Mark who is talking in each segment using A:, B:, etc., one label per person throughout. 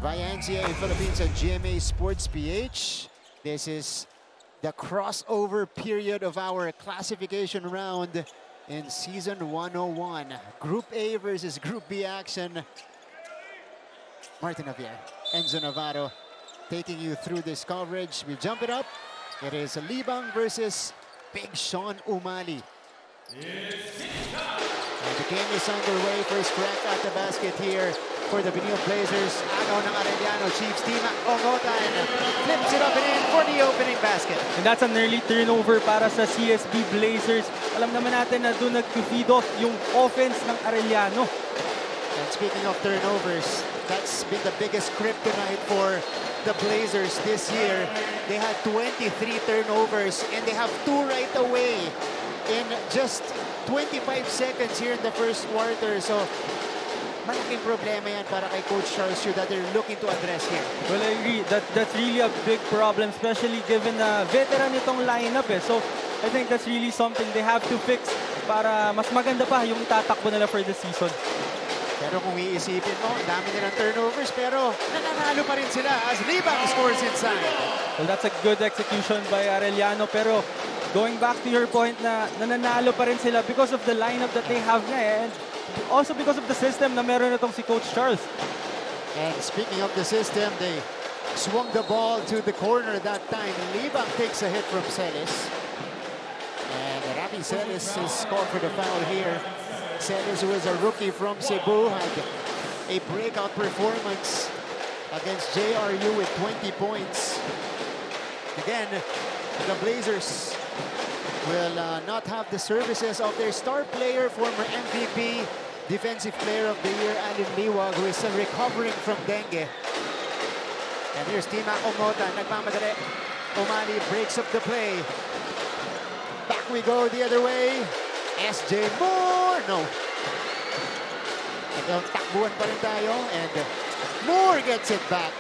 A: via NCAA Philippines and GMA Sports PH. This is the crossover period of our classification round in Season 101. Group A versus Group B action. Martin Javier, Enzo Navarro taking you through this coverage. We jump it up. It is Libang versus Big Sean Umali. And the game is underway. First crack at the basket here for the Benil Blazers. Agaw ng Arellano Chiefs. Tima Ongotan flips it up and in for the opening basket.
B: And that's an early turnover para sa CSB Blazers. Alam naman natin na doon nag-feed off yung offense ng Arellano.
A: And speaking of turnovers, that's been the biggest kryptonite for the Blazers this year. They had 23 turnovers and they have 2 right away in just 25 seconds here in the first quarter. So, malaking problema yan para kay Coach Charles Chu that they're looking to address here.
B: Well, I agree. That's really a big problem, especially given na veteran itong lineup eh. So, I think that's really something they have to fix para mas maganda pa yung tatakbo nila for the season.
A: Pero kung iisipin mo, dami nilang turnovers pero nananalo pa rin sila as Libang scores inside.
B: Well, that's a good execution by Arellano, pero going back to your point na nananalo pa rin sila because of the lineup that they have na eh, and also because of the system na meron itong si Coach Charles.
A: And speaking of the system, they swung the ball to the corner that time. Libang takes a hit from Celis. And Rafi Celis is called for the foul here. Celis, who is a rookie from Cebu, had a breakout performance against JRU with 20 points. Again, the Blazers will not have the services of their star player, former MVP, Defensive Player of the Year, Alin Liwag, who is still recovering from dengue. And here's Tima Omota, nagmamadali. Umali breaks up the play. Back we go the other way. SJ Moore, no. Takbuhan pa rin tayo, and Moore gets it back.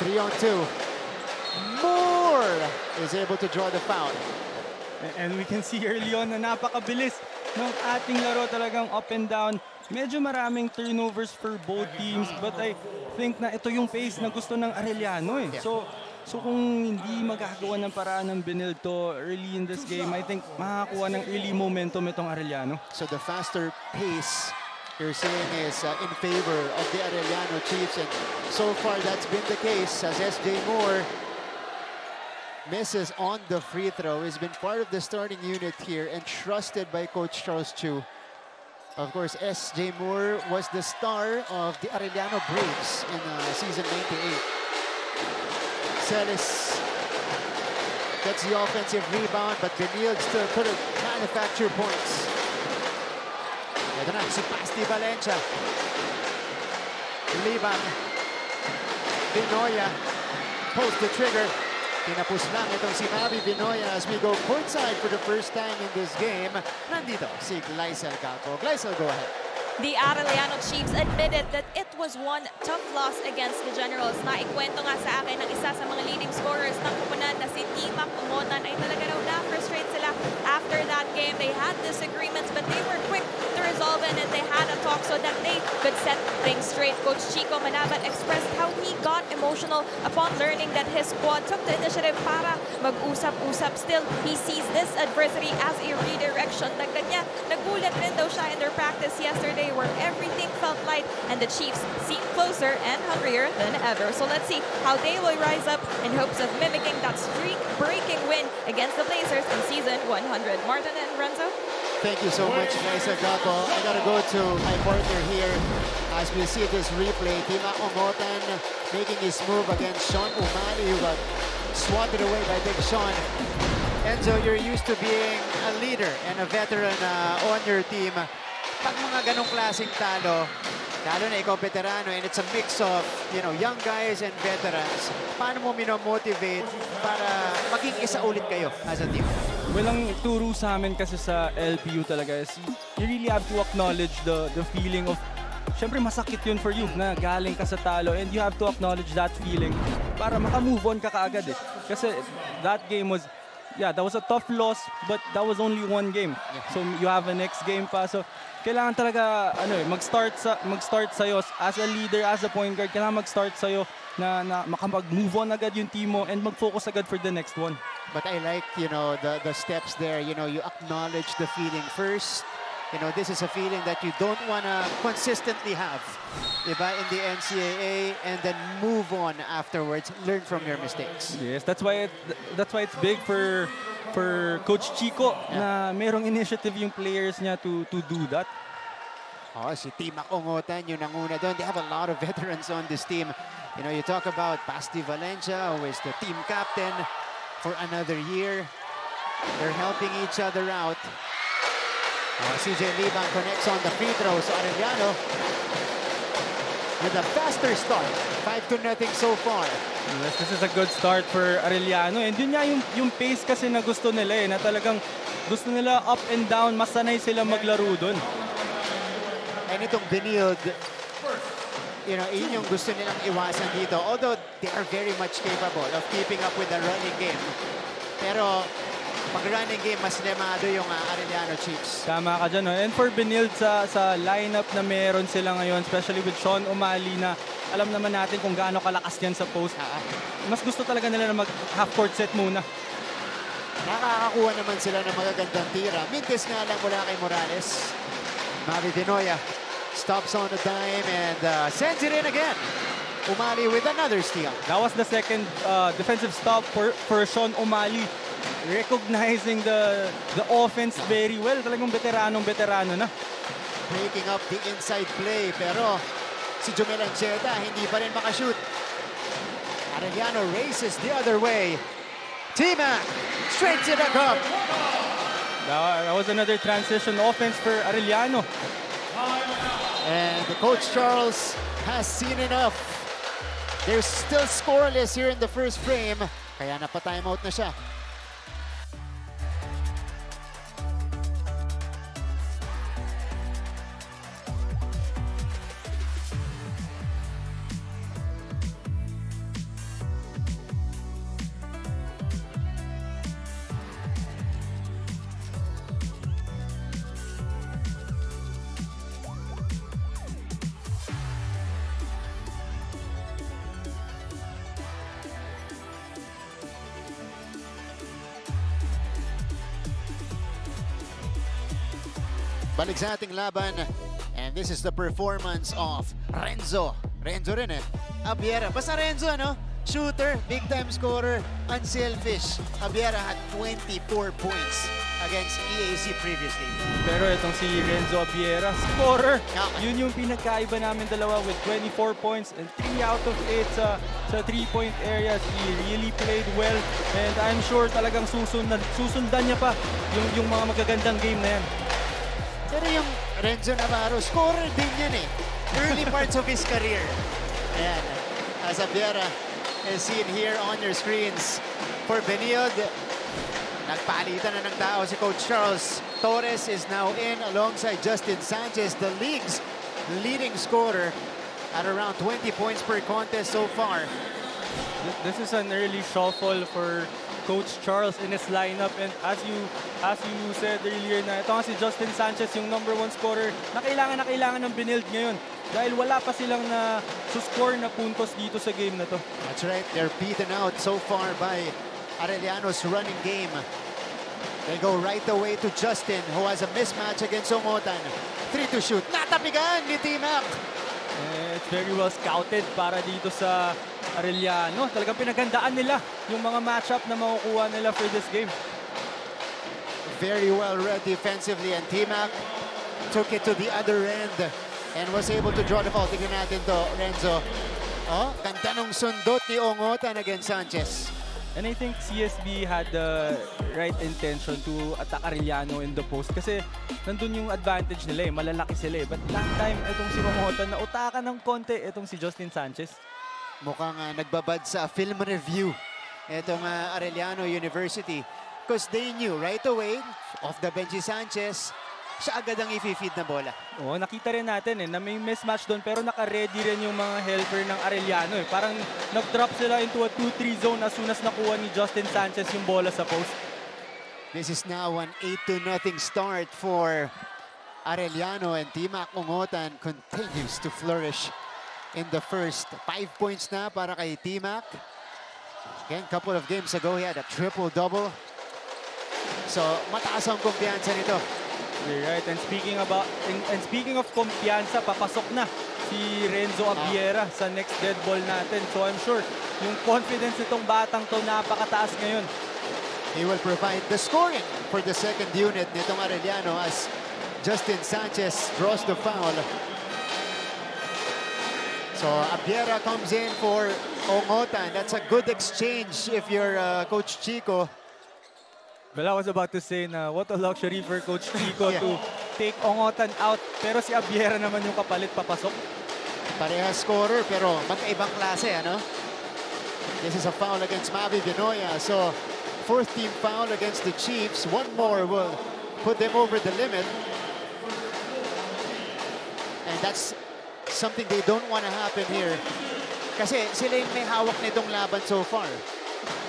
A: 3-on-2. Moore is able to draw the foul.
B: And we can see early on na napakabilis ng ating laro, talagang up and down. Medyo maraming turnovers for both teams, but I think na ito yung pace na gusto ng Arellano eh.
A: Yeah.
B: So kung hindi magagawa ng paraan ng Benil to early in this game, I think makakuha ng early momentum itong Arellano.
A: So the faster pace you're saying is in favor of the Arellano Chiefs, and so far that's been the case as SJ Moore misses on the free throw. He's been part of the starting unit here and trusted by Coach Charles Chu. Of course, SJ Moore was the star of the Arellano Braves in season 98. Celis gets the offensive rebound, but Benil still couldn't manufacture points. Ito na, si Pasti Valencia. Libang. Binoya. Post the trigger. Tinapos lang itong si Mavi Binoya as we go courtside for the first time in this game. Nandito si Gleisel Calco. Gleisel, go ahead.
C: The Arellano Chiefs admitted that it was one tough loss against the Generals. Naikwento nga sa akin ng isa sa mga leading scorers ng kupunan na si Tima Ongotan ay talaga raw na-frustrate sila after that game. They had disagreements but they were quick to resolve it and they had a talk so that they could set things straight. Coach Chico Manabat expressed how he got emotional upon learning that his squad took the initiative para mag-usap-usap. Still, he sees this adversity as a redirection. Nagulat rin daw siya in their practice yesterday where everything felt light and the Chiefs seem closer and hungrier than ever. So let's see how they will rise up in hopes of mimicking that streak-breaking win against the Blazers in season 100. Martin and Renzo?
A: Thank you so much, Gleisel Calco. I gotta go to my partner here as we see this replay. Tima Ongotan making his move against Sean Umali, who got swatted away by Big Sean. Enzo, you're used to being a leader and a veteran on your team. Pag mga ganong klaseng talo, lalo na ikaw veterano, and it's a mix of, you know, young guys and veterans, paano mo minomotivate para maging isa ulit kayo as a team?
B: Well, ang turo sa amin kasi sa LPU talaga is you really have to acknowledge the feeling of, syempre masakit yun for you na galing ka sa talo, and you have to acknowledge that feeling para maka-move on ka kaagad eh. Kasi that game was yeah, that was a tough loss, but that was only one game. So you have a next game pa. So kailangan talaga mag-start sa'yo as a leader, as a point guard, kailangan mag-start sa'yo na makapag-move on agad yung team mo and mag-focus agad for the next one.
A: But I like, the steps there. You acknowledge the feeling first. This is a feeling that you don't want to consistently have, diba, in the NCAA, and then move on afterwards. Learn from your mistakes.
B: Yes, that's why it's big for Coach Chico na merong initiative yung players niya to do that.
A: Oh, si Timac Ongotan yung nanguna doon. They have a lot of veterans on this team. You talk about Basti Valencia, who is the team captain for another year. They're helping each other out. CJ Libang connects on the free throws. Arellano with a faster start. 5-0 so far.
B: Yes, this is a good start for Arellano. And yun nga yung pace kasi na gusto nila na talagang gusto nila up and down. Mas sanay sila maglaro dun.
A: And itong Benilde, yun yung gusto nilang iwasan dito. Although they are very much capable of keeping up with the running game. Pero pag-running game, mas lemado yung Arellano Chiefs.
B: Tama ka dyan. And for Benilde, sa lineup na meron sila ngayon, especially with Sean O'Malley, na alam naman natin kung gaano kalakas yan sa post. Mas gusto talaga nila na mag-half-court set muna.
A: Nakakakuha naman sila ng magagandang tira. Mintes nga lang mula kay Morales. Mavi Dinoya stops on the dime and sends it in again. O'Malley with another steal.
B: That was the second defensive stop for Sean O'Malley. Recognizing the offense very well. Talagang veterano na.
A: Breaking up the inside play, pero si Jomel Ancheta hindi pa rin makashoot. Arellano races the other way. Timac straight to the cup.
B: That was another transition offense for Arellano.
A: And the Coach Charles has seen enough. They're still scoreless here in the first frame. Kaya napa-timeout na siya. Balik sa ating laban, and this is the performance of Renzo. Renzo rin Abiera. Basta Renzo, Shooter, big-time scorer, unselfish. Abiera had 24 points against EAC previously.
B: Pero itong si Renzo Abiera, scorer. Yun yung pinagkaiba namin dalawa with 24 points and 3 out of 8 sa 3-point areas. He really played well, and I'm sure talagang susundan niya pa yung mga magagandang game na yan.
A: Pero yung Renzo Navarro, scorer din yan Early parts of his career. Ayan, as Abiera is seen here on your screens. For Benilde, nagpalitan na ng tao si Coach Charles. Torres is now in alongside Justin Sanchez, the league's leading scorer at around 20 points per contest so far.
B: This is an early shuffle for Coach Charles in his lineup, and as you said earlier na ito nga si Justin Sanchez yung #1 scorer na kailangan ng Benilde ngayon dahil wala pa silang na score na puntos dito sa game na to.
A: That's right, they're beaten out so far by Arellano's running game. They go right away to Justin, who has a mismatch against Ongotan. 3 to shoot, natapigan ni Timac.
B: It's very well scouted para dito sa Arellano. Talagang pinaghandaan nila yung mga matchup na makukuha nila for this game.
A: Very well read defensively, and Timac took it to the other end and was able to draw the foul. Tingnan natin to, Renzo. Ganda nung sundot ni Ongotan against Sanchez.
B: And I think CSB had the right intention to attack Arellano in the post kasi nandun yung advantage nila malalaki sila But last time, itong si Ongotan na utakan ng konti, itong si Justin Sanchez.
A: Mukhang nagbabad sa film review itong Arellano University because they knew right away off the bench si Sanchez, siya agad ang i-feed na bola.
B: Nakita rin natin na may mismatch doon pero naka-ready rin yung mga helper ng Arellano Parang nag-drop sila into a 2-3 zone as soon as nakuha ni Justin Sanchez yung bola sa post.
A: This is now an 8-0 start for Arellano, and Timac Ungotan continues to flourish in the first. 5 points na para kay Timac. Again, couple of games ago, he had a triple-double. So, mataas ang kumpiyansa nito.
B: You're right. And speaking of kumpiyansa, papasok na si Renzo Abiera sa next dead ball natin. So I'm sure yung confidence nitong batang to napakataas ngayon.
A: He will provide the scoring for the second unit nitong Arellano as Justin Sanchez draws the foul. So Abiera comes in for Ungotan. That's a good exchange if you're Coach Chico.
B: Well, I was about to say na what a luxury for Coach Chico to take Ungotan out. Pero si Abiera naman yung kapalit papasok.
A: Parehas scorer pero magkaibang klase, ano? This is a foul against Mavi Binoya. So, fourth team foul against the Chiefs. One more will put them over the limit. And that's something they don't want to happen here. Kasi sila yung may hawak nitong laban so far.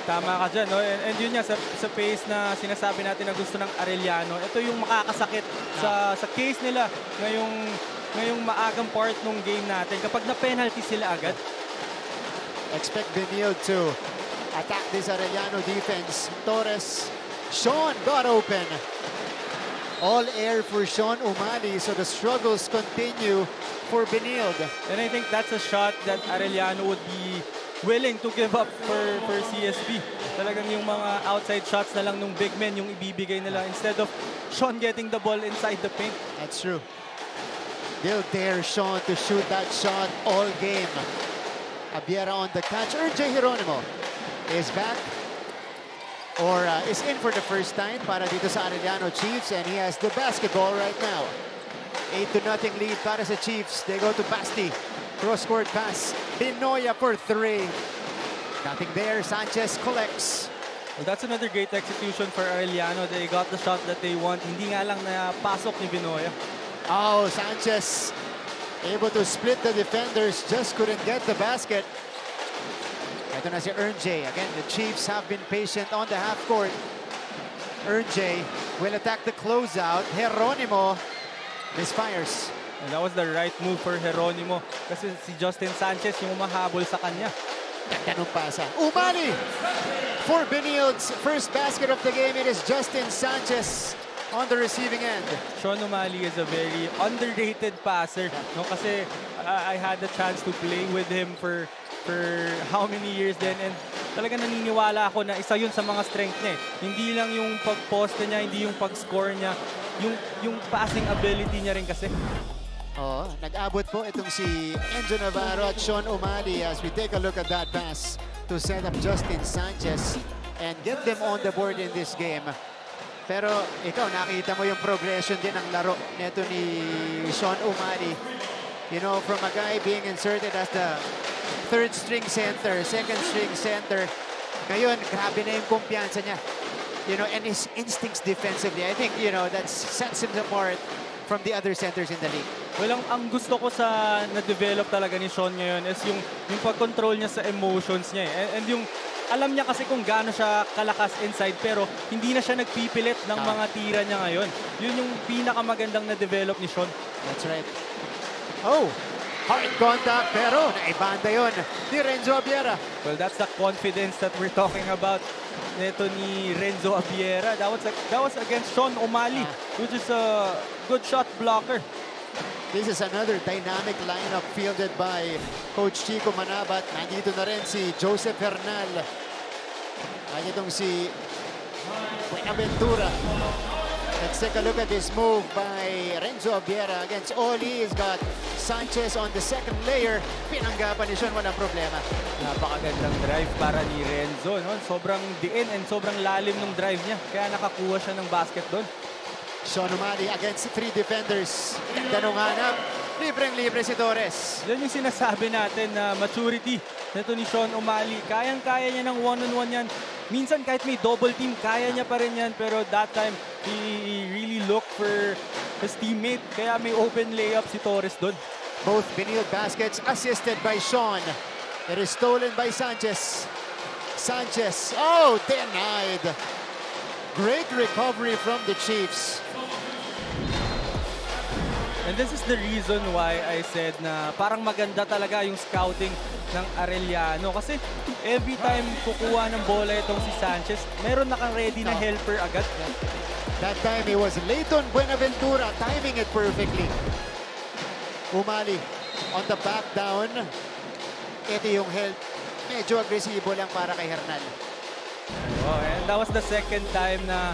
B: Tama ka dyan, no? And yun nga, sa pace na sinasabi natin na gusto ng Arellano, ito yung makakasakit sa case nila ngayong maagang part ng game natin. Kapag na-penalty sila agad.
A: Expect Benil to attack this Arellano defense. Torres, Sean got open. All air for Sean Umali, so the struggles continue for Benil.
B: And I think that's a shot that Arellano would be willing to give up for CSB. Talagang yung mga outside shots na lang nung big men yung ibibigay nila instead of Sean getting the ball inside the paint.
A: That's true. They'll dare Sean to shoot that shot all game. Abiera on the catch. RJ Geronimo is back or is in for the first time para dito sa Arellano Chiefs, and he has the basketball right now. 8-0 lead para sa Chiefs. They go to Basti. Cross-court pass. Binoya for three. Nothing there. Sanchez collects.
B: Well, that's another great execution for Arellano. They got the shot that they want. Hindi nga lang na pasok ni Binoya.
A: Oh, Sanchez able to split the defenders. Just couldn't get the basket. Ito na si Ernjay. Again, the Chiefs have been patient on the half court. Ernjay will attack the closeout. Geronimo misfires.
B: And that was the right move for Geronimo kasi si Justin Sanchez yung umahabol sa kanya.
A: Ganda nung pasa. Umali for Benil's first basket of the game. It is Justin Sanchez on the receiving end.
B: Sean Umali is a very underrated passer. No? Kasi I had the chance to play with him for how many years then, and talaga naniniwala ako na isa yun sa mga strength niya. Hindi lang yung pag-poste niya, hindi yung pag-score niya, yung passing ability niya rin kasi.
A: Oh, nag-abot po itong si Enzo Navarro at Sean Umali as we take a look at that pass to set up Justin Sanchez and get them on the board in this game. Pero ikaw, nakita mo yung progression din ng laro neto ni Sean Umali. You know, from a guy being inserted as the third string center, second string center, ngayon, grabe na yung kumpiyansa niya. You know, and his instincts defensively, I think, you know, that sets him apart from the other centers in the league.
B: Well, ang gusto ko sa na-develop talaga ni Sean ngayon is yung pag-control niya sa emotions niya. And yung alam niya kasi kung gaano siya kalakas inside pero hindi na siya nagpipilit ng mga tira niya ngayon. Yun yung pinakamagandang na-develop ni Sean.
A: That's right. Oh, hard contact pero naibanda yun ni Renzo Abiera.
B: Well, that's the confidence that we're talking about neto ni Renzo Abiera. That was against Sean Umali, which is a good shot blocker.
A: This is another dynamic lineup fielded by Coach Chico Manabat. Nandito na rin si Joseph Hernal. Nandito si Buenaventura. Let's take a look at this move by Renzo Abiera against Oli. He's got Sanchez on the second layer. Pinanggapan ni Sean, walang problema.
B: Napakagandang drive para ni Renzo. No? Sobrang diin and sobrang lalim ng drive niya. Kaya nakakuha siya ng basket doon.
A: Sean Umali against three defenders. Ganda nung hanap. Libreng-libre si Torres.
B: Yan yung sinasabi natin na maturity nito ni Sean Umali. Kayang-kaya niya ng one-on-one yan. Minsan kahit may double team, kaya niya pa rin yan. Pero that time, he really looked for his teammate. Kaya may open layup si Torres doon.
A: Both Benil baskets assisted by Sean. It is stolen by Sanchez. Sanchez, oh, denied. Great recovery from the Chiefs.
B: And this is the reason why I said na parang maganda talaga yung scouting ng Arellano. Kasi every time kukuha ng bola itong si Sanchez, meron naka-ready na helper agad.
A: That time it was Leighton Buenaventura timing it perfectly. Umali on the back down. Ito yung help. Medyo agresibo lang para kay Hernal.
B: Oh, and that was the second time na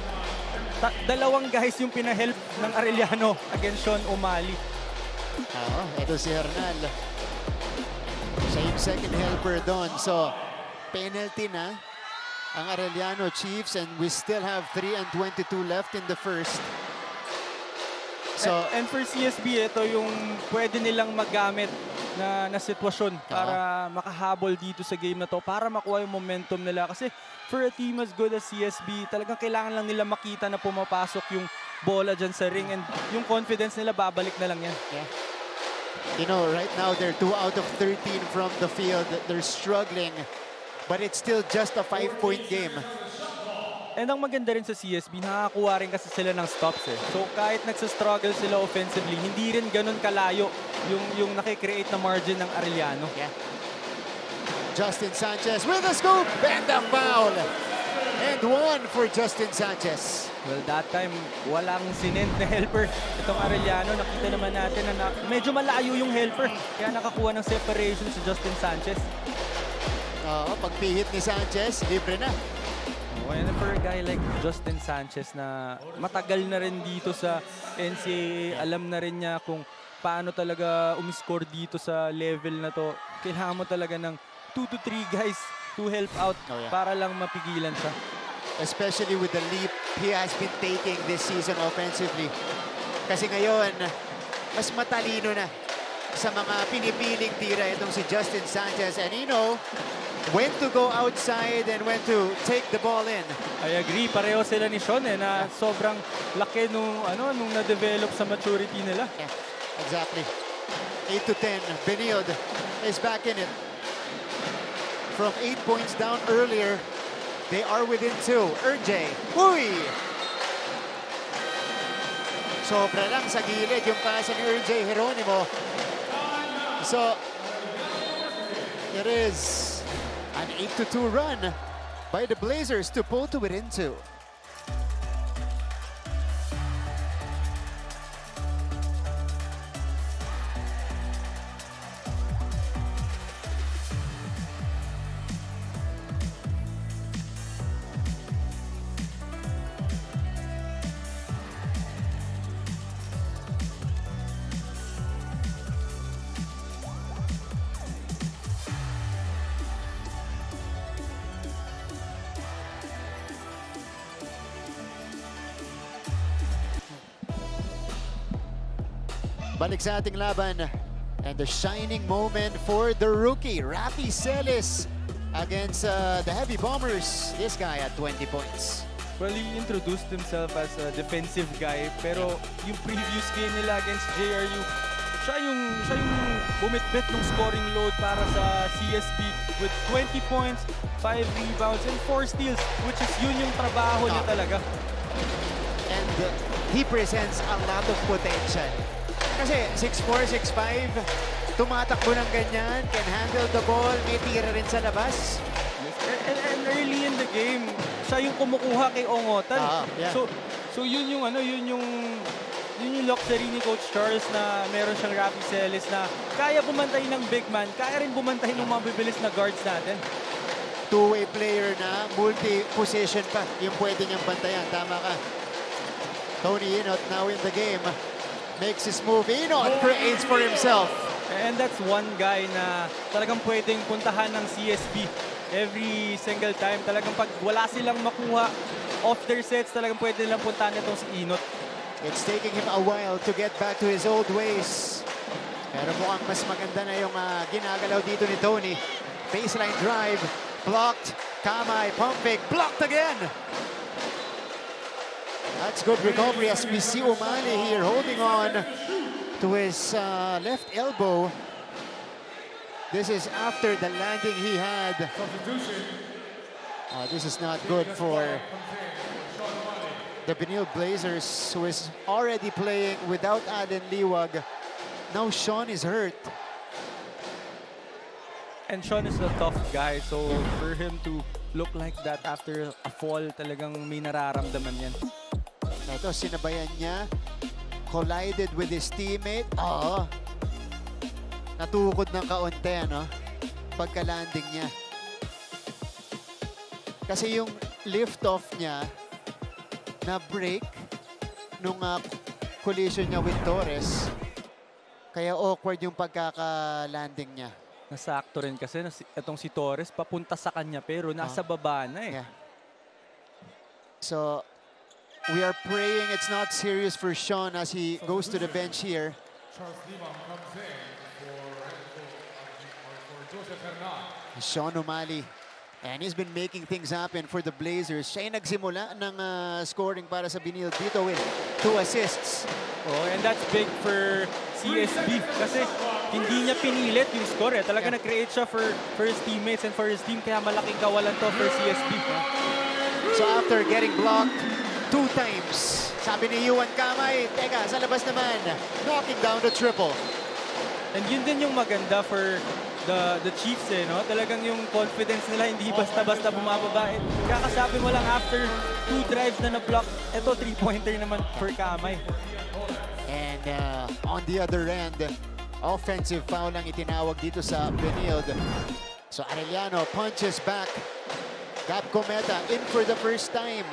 B: dalawang guys yung pinahelp ng Arellano against Sean Umali.
A: Ito si Hernal. Siya yung second helper doon. So, penalty na ang Arellano Chiefs and we still have 3:22 left in the first. So,
B: and for CSB, ito yung pwede nilang magamit na sitwasyon para makahabol dito sa game na to, para makuha yung momentum nila. Kasi for a team as good as CSB, talagang kailangan lang nila makita na pumapasok yung bola dyan sa ring and yung confidence nila babalik na lang yan.
A: Yeah. You know, right now they're 2 out of 13 from the field. They're struggling, but it's still just a 5-point game.
B: And ang maganda rin sa CSB, nakakuha rin kasi sila ng stops eh. So kahit nagsastruggle sila offensively, hindi rin ganun kalayo yung nakikreate na margin ng Arellano.
A: Yeah. Justin Sanchez with a scoop and a foul. And one for Justin Sanchez.
B: Well, that time, walang sinend na helper. Itong Arellano, nakita naman natin na medyo malayo yung helper. Kaya nakakuha ng separation si Justin Sanchez.
A: Pagpihit ni Sanchez, libre na.
B: And for a guy like Justin Sanchez na matagal na rin dito sa NCAA, alam na rin niya kung paano talaga umiscore dito sa level na to. Kailangan mo talaga ng 2 to 3 guys to help out para lang mapigilan siya.
A: Especially with the leap he has been taking this season offensively. Kasi ngayon, mas matalino na sa mga pinipiling tira itong si Justin Sanchez. And you know, when to go outside and when to take the ball in.
B: I agree. Pareho sila ni Sean na sobrang laki nung na-develop sa maturity nila.
A: Yeah, exactly. 8 to 10. Benilde is back in it. From 8 points down earlier, they are within 2. RJ. Uy! Sobra lang sa gilid yung pasa ni RJ Geronimo. So, it is an 8-2 run by the Blazers to pull to within 2. Balik sa ating laban. And the shining moment for the rookie, Rafi Celis, against the Heavy Bombers. This guy at 20 points.
B: Well, he introduced himself as a defensive guy, pero yung previous game nila against JRU, siya yung bumitbit ng scoring load para sa CSB with 20 points, 5 rebounds, and 4 steals, which is yun yung trabaho niya talaga.
A: And he presents a lot of potential. Kasi 6'4", 6'5", tumatakbo ng ganyan, can handle the ball, may tira rin sa labas.
B: And early in the game, siya yung kumukuha kay Ongotan.
A: Yeah.
B: So yun yung luxury ni Coach Charles na meron siyang Rafi Celis na kaya bumantay ng big man, kaya rin bumantay ng mga bibilis na guards natin.
A: Two-way player na, multi-position pa yung pwede niyang bantayan. Tama ka. Tony Inot now in the game. Makes his move. Inot creates for himself.
B: And that's one guy na talagang pwedeng puntahan ng CSB every single time. Talagang pag wala silang makuha off their sets, talagang pwede nilang puntahan itong si Inot.
A: It's taking him a while to get back to his old ways. Pero mukhang mas maganda na yung ginagalaw dito ni Tony. Baseline drive. Blocked. Kamay. Pump fake. Blocked again. That's good recovery as we see Umali here holding on to his left elbow. This is after the landing he had. This is not good for the Benil Blazers, who is already playing without Allen Liwag. Now Sean is hurt.
B: And Sean is a tough guy, so for him to look like that after a fall, talagang may nararamdaman yan.
A: Ito, sinabayan niya. Collided with his teammate. Oo. Natukod ng kaunti, ano? Pagka-landing niya. Kasi yung lift-off niya na break nung collision niya with Torres, kaya awkward yung pagkaka-landing niya.
B: Nasakto rin kasi itong si Torres papunta sa kanya pero nasa baba na eh.
A: Yeah. So, we are praying it's not serious for Sean as he goes to the bench here. Sean O'Malley. And he's been making things happen for the Blazers. Siya yung nagsimula ng scoring para sa Benil dito with 2 assists.
B: Oh, and that's big for CSB kasi hindi niya pinilit yung score. Talaga nag-create siya for his teammates and for his team. Kaya malaking kawalan to for CSB.
A: So after getting blocked 2 times, sabi ni Yuan Kamay, teka, sa labas naman, knocking down the triple.
B: And yun din yung maganda for the Chiefs eh, no? Talagang yung confidence nila hindi basta-basta bumababa. Eh, kakasabi mo lang after 2 drives na na-block, ito 3-pointer naman for Kamay.
A: And on the other end, offensive foul ang itinawag dito sa Benil. So Arellano punches back. Gab Cometa in for the first time.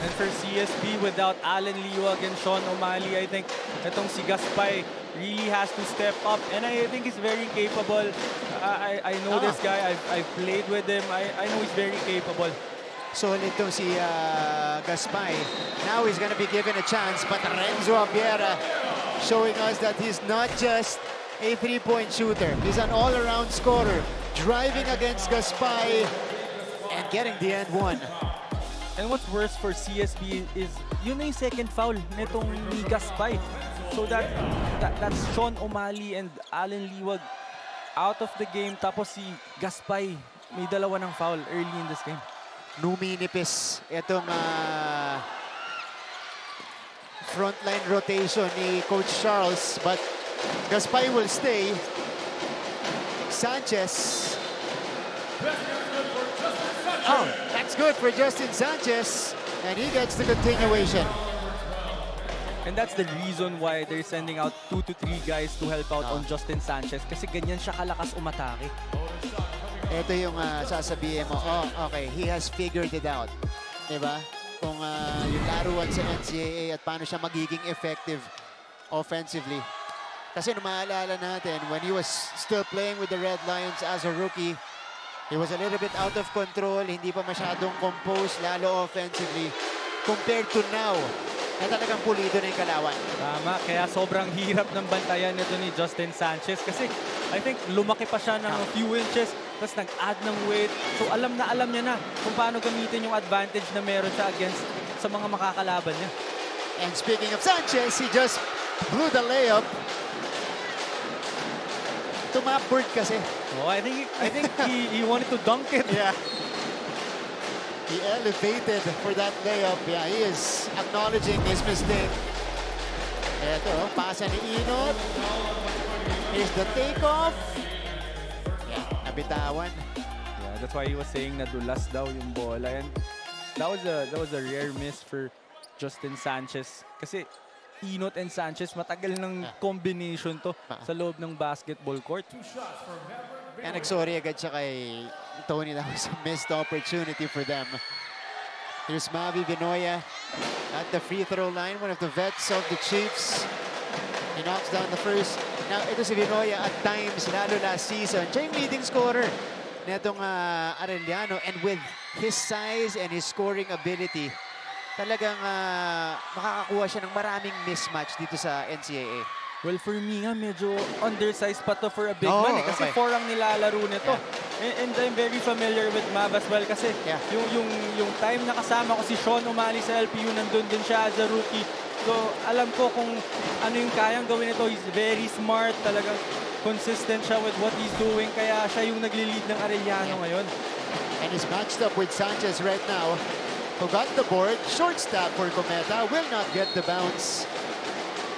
B: And for CSB, without Allen Liwag and Sean O'Malley, I think itong si Gaspay really has to step up. And I think he's very capable. I know this guy. I've played with him. I know he's very capable.
A: Solid itong si Gaspay. Now he's going to be given a chance. But Renzo Abiera showing us that he's not just a 3-point shooter. He's an all-around scorer. Driving against Gaspay and getting the end one.
B: And what's worse for CSB is yun na yung second foul nitong ni Gaspay. So that's Sean O'Malley and Allen Liwag out of the game. Tapos si Gaspay may dalawa ng foul early in this game.
A: Numinipis itong frontline rotation ni Coach Charles, but Gaspay will stay. Sanchez. Oh, that's good for Justin Sanchez, and he gets the continuation.
B: And that's the reason why they're sending out 2 to 3 guys to help out on Justin Sanchez kasi ganyan siya kalakas umatake.
A: Ito yung sasabihin mo, oh, okay, he has figured it out. Diba? Kung yung laruan sa NCAA at paano siya magiging effective offensively. Kasi nung maalala natin, when he was still playing with the Red Lions as a rookie, he was a little bit out of control, hindi pa masyadong composed, lalo offensively, compared to now, na talagang pulido na yung kalawan.
B: Tama, kaya sobrang hirap ng bantayan nito ni Justin Sanchez kasi I think lumaki pa siya ng a few inches, tapos nag-add ng weight. So alam niya na kung paano gamitin yung advantage na meron siya against sa mga makakalaban niya.
A: And speaking of Sanchez, he just blew the layup. Tumapboard kasi.
B: Oh, I think he wanted to dunk it.
A: Yeah. He elevated for that layup. Yeah, he is acknowledging his mistake. Ito, pasa ni Inot. Here's the takeoff. Yeah, nabitawan.
B: Yeah, that's why he was saying na dulas daw yung bola. And that was a rare miss for Justin Sanchez. Kasi Inot and Sanchez, matagal ng combination to sa loob ng basketball court.
A: And nagsorry agad siya kay Tony. That was a missed opportunity for them. Here's Mavi Vinoya at the free throw line. One of the vets of the Chiefs. He knocks down the first. Now, ito si Vinoya at times, lalo last season. Siya yung leading scorer netong Arellano. And with his size and his scoring ability, talagang makakakuha siya ng maraming mismatch dito sa NCAA.
B: Well, for me nga, medyo undersized pa to for a big man eh. Kasi 4 ang nilalaro nito. Yeah. And I'm very familiar with Mav as well kasi yung time na kasama ko si Sean O'Malley sa LPU, nandun din siya as a rookie. So, alam ko kung ano yung kayang gawin ito. He's very smart, talagang consistent siya with what he's doing. Kaya siya yung nagli-lead ng Arellano ngayon.
A: And he's matched up with Sanchez right now. who got the board. Short stab for Cometa, will not get the bounce.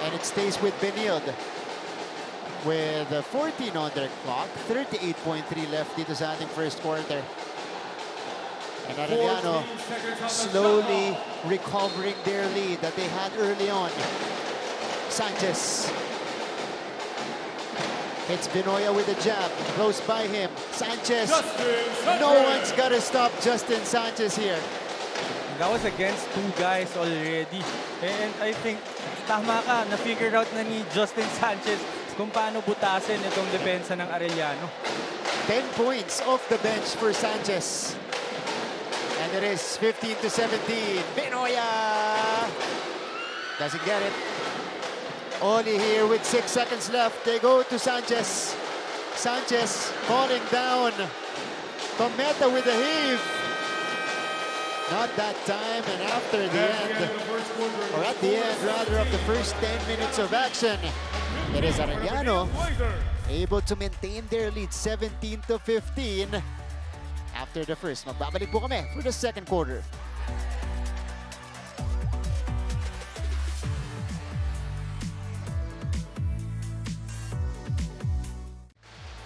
A: And it stays with Benilde. With 14 on their clock, 38.3 left dito sa ating first quarter. And Arellano slowly recovering their lead that they had early on. Sanchez hits Benoya with a jab, close by him. Sanchez, no one's got to stop Justin Sanchez here.
B: That was against two guys already. And I think tama ka, na-figure out na ni Justin Sanchez kung paano butasin itong depensa ng Arellano.
A: 10 points off the bench for Sanchez. And it is 15-17. Benoya doesn't get it. Oli here with 6 seconds left. They go to Sanchez. Sanchez falling down. Cometa with a heave. Not that time, and after the end, or at the end rather, of the first 10 minutes of action, it is Arellano able to maintain their lead 17-15 after the first. Magbabalik po kami for the second quarter.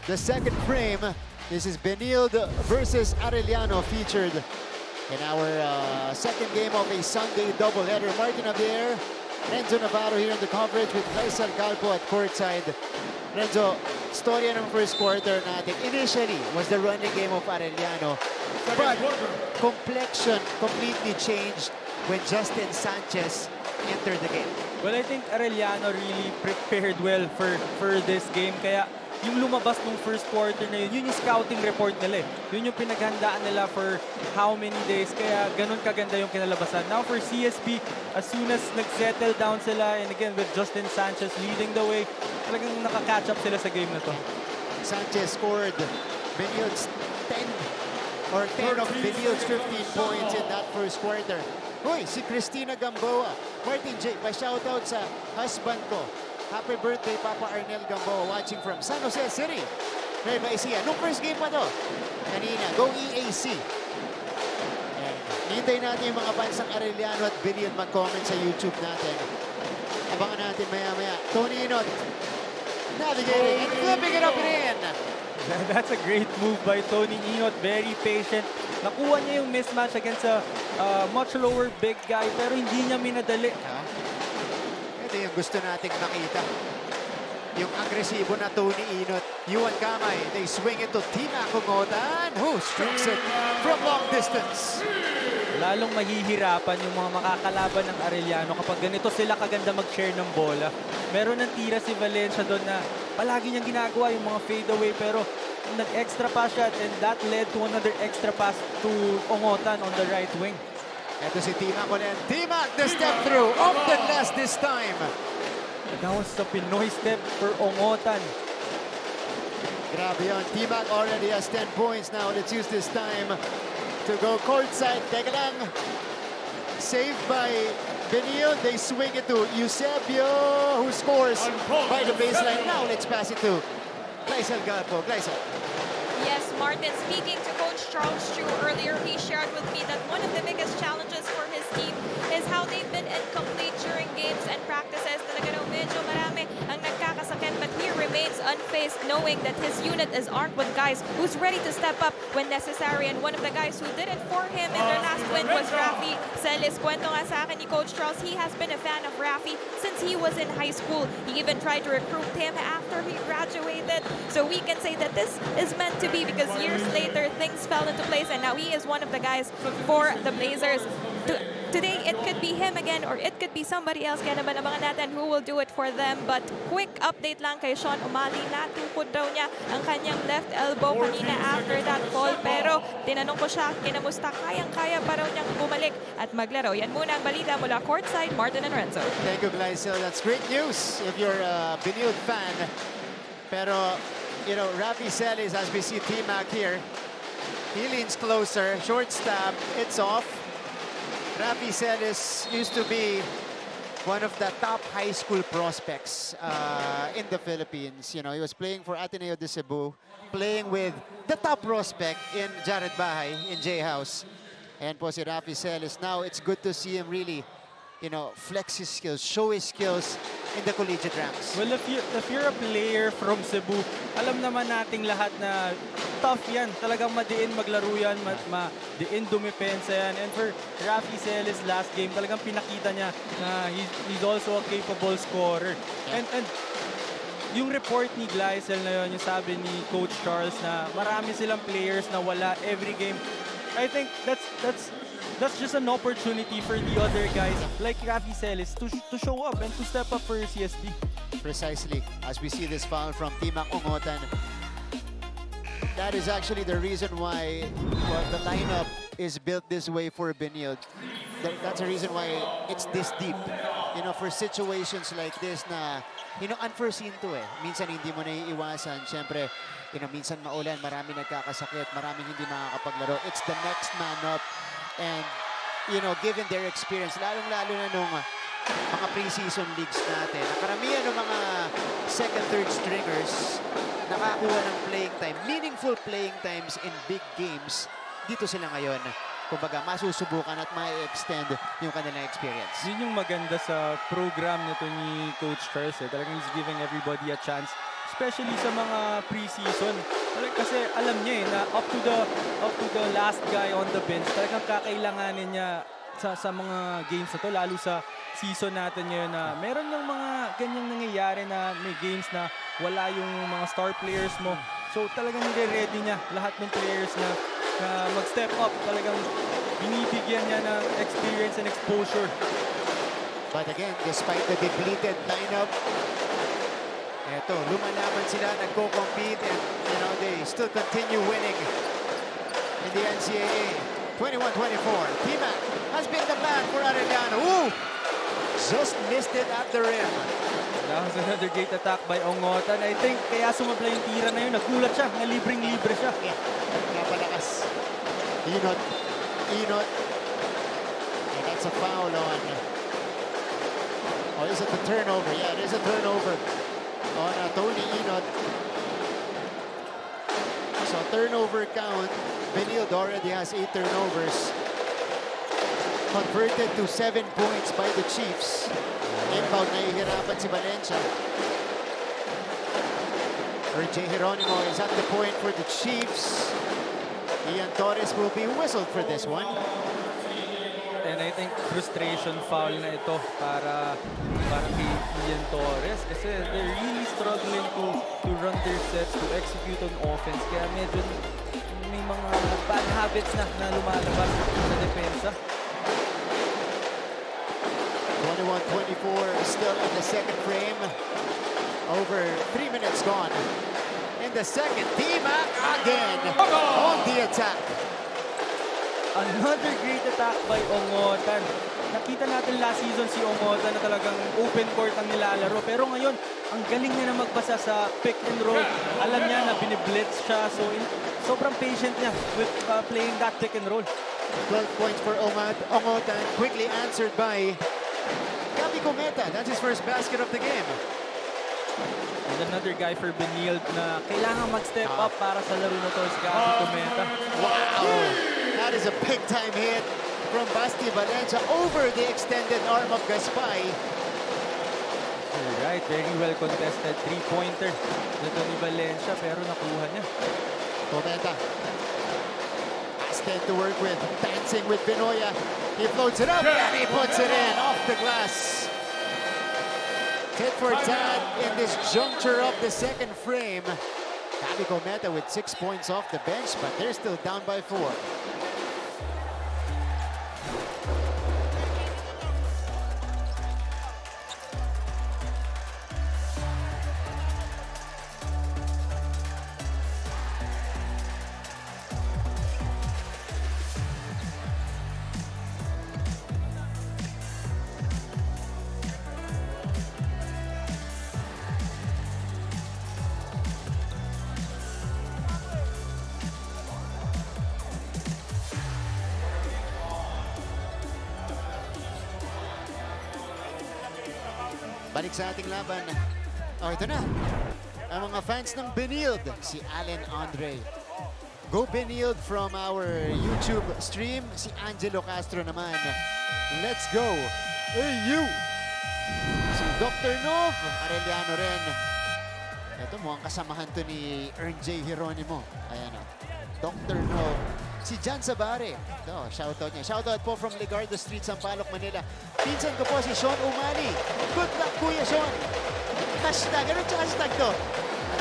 A: The second frame, this is Benilde versus Arellano, featured in our second game of a Sunday doubleheader. Martin Javier, Renzo Navarro here in the coverage with Faisal Calpo at courtside. Renzo, storya ng first quarter natin initially was the running game of Arellano, but complexion completely changed when Justin Sanchez entered the game.
B: Well, I think Arellano really prepared well for this game. Kaya yung lumabas nung first quarter na yun yung scouting report nila eh. Yun yung pinaghandaan nila for how many days. Kaya ganun kaganda yung kinalabasan. Now for CSB, as soon as nag-settle down sila, and again with Justin Sanchez leading the way, talagang nakaka-catch up sila sa game na to.
A: Sanchez scored Benilde's 10 of Benilde's 15 points in that first quarter. Hoy, si Cristina Gamboa. Martin J, pa-shoutout sa husband ko. Happy birthday, Papa Arnel Gamboa, watching from San Jose City, Nueva Ecija. Nung first game pa to, kanina, go EAC. Hintay natin yung mga fans ng Arellano at Benilde mag-comment sa YouTube natin. Abangan natin maya-maya. Tony Inot, navigating and flipping it up and in.
B: That's a great move by Tony Inot. Very patient. Nakuha niya yung mismatch against a much lower big guy, pero hindi niya minadali.
A: Ito yung gusto nating makita. Yung agresibo na Tony Inot. Yuan Kamay, they swing it to Tina Kumotan, who strikes it from long distance.
B: Lalong mahihirapan yung mga makakalaban ng Arellano kapag ganito sila kaganda mag-share ng bola. Meron ng tira si Valencia doon na palagi niyang ginagawa yung mga fadeaway, pero nag-extra pass shot, and that led to another extra pass to Ongotan on the right wing.
A: Ito si Timac ulit. Timac, the step through of the last this time.
B: That was the Pinoy step for Ongotan.
A: Grabe yun. Timac already has 10 points now. Let's use this time to go courtside. Teka lang. Saved by Benilde. They swing it to Eusebio, who scores by the baseline. Now let's pass it to Gleisel Galpo. Gleisel.
C: Yes, Martin, speaking to Coach Charles Chu earlier, he shared with me that one of the biggest challenges for his team is how they've been incomplete during games and practices. Talaga daw medyo marami ang nagkakasakit, but he remains unfazed knowing that his unit is armed with guys who's ready to step up when necessary. And one of the guys who did it for him in their last win was Rafi Celis. Kwento nga sa akin ni Coach Charles, he has been a fan of Rafi since he was in high school. He even tried to recruit him after he graduated. So we can say that this is meant to be, because years later things fell into place, and now he is one of the guys for the Blazers. Today it could be him again, or it could be somebody else. Kaya naman abangan natin who will do it for them. But quick update lang kay Sean O'Malley. Natukod daw niya ang kanyang left elbow kanina after that fall. Pero tinanong ko siya, kinamusta, kayang-kaya pa raw niyang bumalik at maglaro. Yan muna ang balita mula courtside. Martin and Renzo.
A: Thank you, Gleisel. That's great news if you're a Benilde fan. Pero, you know, Rafi Celis, as we see T-Mac here, he leans closer, short stab, it's off. Rafi Celis used to be one of the top high school prospects in the Philippines. You know, he was playing for Ateneo de Cebu, playing with the top prospect in Jared Bahay in J-House. Ayan po si Rafi Celis. Now, it's good to see him really, you know, flex his skills, show his skills in the collegiate ranks.
B: Well, if you're a player from Cebu, alam naman nating lahat na tough yan. Talagang madiin maglaro yan, madiin dumipensa yan. And for Rafi Celis last game, talagang pinakita niya na he's also a capable scorer. And yung report ni Gleisel na yun, yung sabi ni Coach Charles na marami silang players na wala every game. I think that's just an opportunity for the other guys like Rafi Celis to show up and to step up for CSB.
A: Precisely, as we see this foul from Timac Ongotan. That is actually the reason why the lineup is built this way for Benilde. That's the reason why it's this deep. You know, for situations like this na, you know, unforeseen to eh. Minsan hindi mo naiiwasan. Siyempre, you know, minsan maulan, marami nagkakasakit, maraming hindi makakapaglaro. It's the next man up. And, you know, given their experience, lalong-lalo na nung mga preseason leagues natin, karamihan ng mga second, third stringers nakakuha ng playing time, meaningful playing times in big games. Dito sila ngayon. Kumbaga, masusubukan at ma-extend yung kanilang experience.
B: Yun yung maganda sa program nito ni Coach Charles. Talagang he's giving everybody a chance, especially sa mga preseason. Kasi alam niya na up to the last guy on the bench, talagang kakailanganin niya sa mga games na to, lalo sa season natin ngayon na meron yung mga ganyang nangyayari na may games na wala yung mga star players mo. So talagang nire-ready niya lahat ng players na mag-step up. Talagang binibigyan niya ng experience and exposure.
A: But again, despite the depleted lineup, eto, lumalaban sila, nagko-compete, and you know, they still continue winning in the NCAA. 21-24. Timac has been the man for Arellano. Ooh! Just missed it at the rim.
B: That was another great attack by Ongotan. I think kaya sumabla yung tira na yun. Nagulat siya, na libreng-libre siya.
A: Yeah, napalakas. Inot. And that's a foul on... Oh, is it the turnover? Yeah, it is a turnover on Tony Inot. So turnover count, Benilde already has 8 turnovers. Converted to 7 points by the Chiefs. Inbound, nahihirapan si Valencia. RJ Geronimo is at the point for the Chiefs. Ian Torres will be whistled for this one.
B: And I think frustration foul na ito para kay Ian Torres kasi they're really struggling to run their sets, to execute on offense. Kaya medyo may mga bad habits na lumalabas sa depensa.
A: 21-24 still in the second frame. Over 3 minutes gone. In the second, Timac again on the attack.
B: Another great attack by Ongotan. Nakita natin last season si Ongotan na talagang open court ang nilalaro. Pero ngayon, ang galing niya na magbasa sa pick and roll. Alam niya na biniblitz siya. So, sobrang patient niya with playing that pick and roll.
A: 12 points for Ongotan. Quickly answered by Gabby Cometa. That's his first basket of the game.
B: And another guy for Benilde na kailangan mag-step up para sa laro na to si Gabby Cometa.
A: Wow! That is a big-time hit from Basti Valencia over the extended arm of Gaspay.
B: Right, very well contested three-pointer nito ni Valencia pero nakuha niya.
A: Cometa. Asted to work with, dancing with Benoya. He floats it up and he puts it in off the glass. Tit for tat in this juncture of the second frame. Gabby Cometa with 6 points off the bench, but they're still down by 4. Balik sa ating laban. Oh, ito na. Ang mga fans ng Benilde, si Allen Andre. Go Benilde from our YouTube stream. Si Angelo Castro naman. Let's go. Hey, you! Si Dr. Nov. Arellano rin. Ito mukhang kasamahan to ni Ern J. Hieronimo. Ayan o. Dr. Nov. Si Jan Sabare. Ito, shoutout niya. Shoutout po from Ligarda Street, Sampaloc, Manila. Pinsan ko po si Sean Umali. Good luck, Kuya Sean. Hashtag. Anong hashtag to?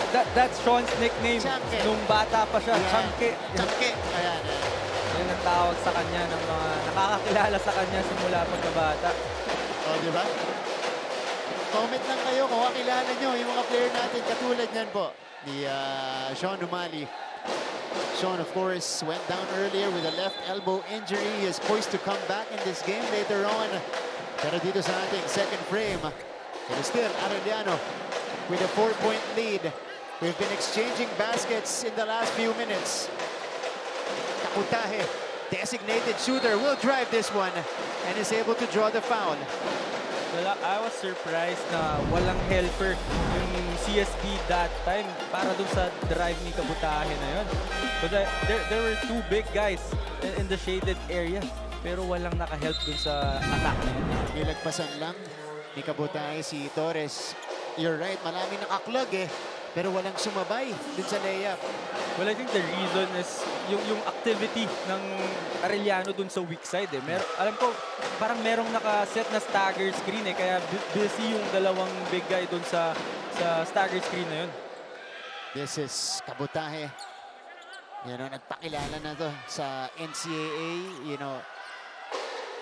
B: That's Sean's nickname.
A: Changke.
B: Nung bata pa siya,
A: Yeah.
B: Changke.
A: Changke. Ayan.
B: Yan ang tawag sa kanya ng mga nakakakilala sa kanya simula pagkabata.
A: O, di ba? Comment lang kayo kung kakilala nyo yung mga player natin katulad niyan po. Ni Sean Umali. Sean, of course, went down earlier with a left elbow injury. He is poised to come back in this game later on. Pero dito sa ating second frame, it is still Arellano with a 4-point lead. We've been exchanging baskets in the last few minutes. Takutahe, designated shooter, will drive this one and is able to draw the foul.
B: Well, I was surprised na walang helper yung CSB that time para dun sa drive ni Kabutahe na yun. But there were two big guys in the shaded area pero walang nakahelp dun sa attack na yun.
A: Nilagpasan lang ni Kabutahe si Torres. You're right, maraming nakaklag eh. Pero walang sumabay dun sa layup.
B: Well, I think the reason is yung activity ng Arellano dun sa weak side eh. Alam ko, parang merong nakaset na stagger screen eh. Kaya busy yung dalawang big guy dun sa stagger screen na yun.
A: This is Kabutahe. You know, nagpakilala na to sa NCAA. You know,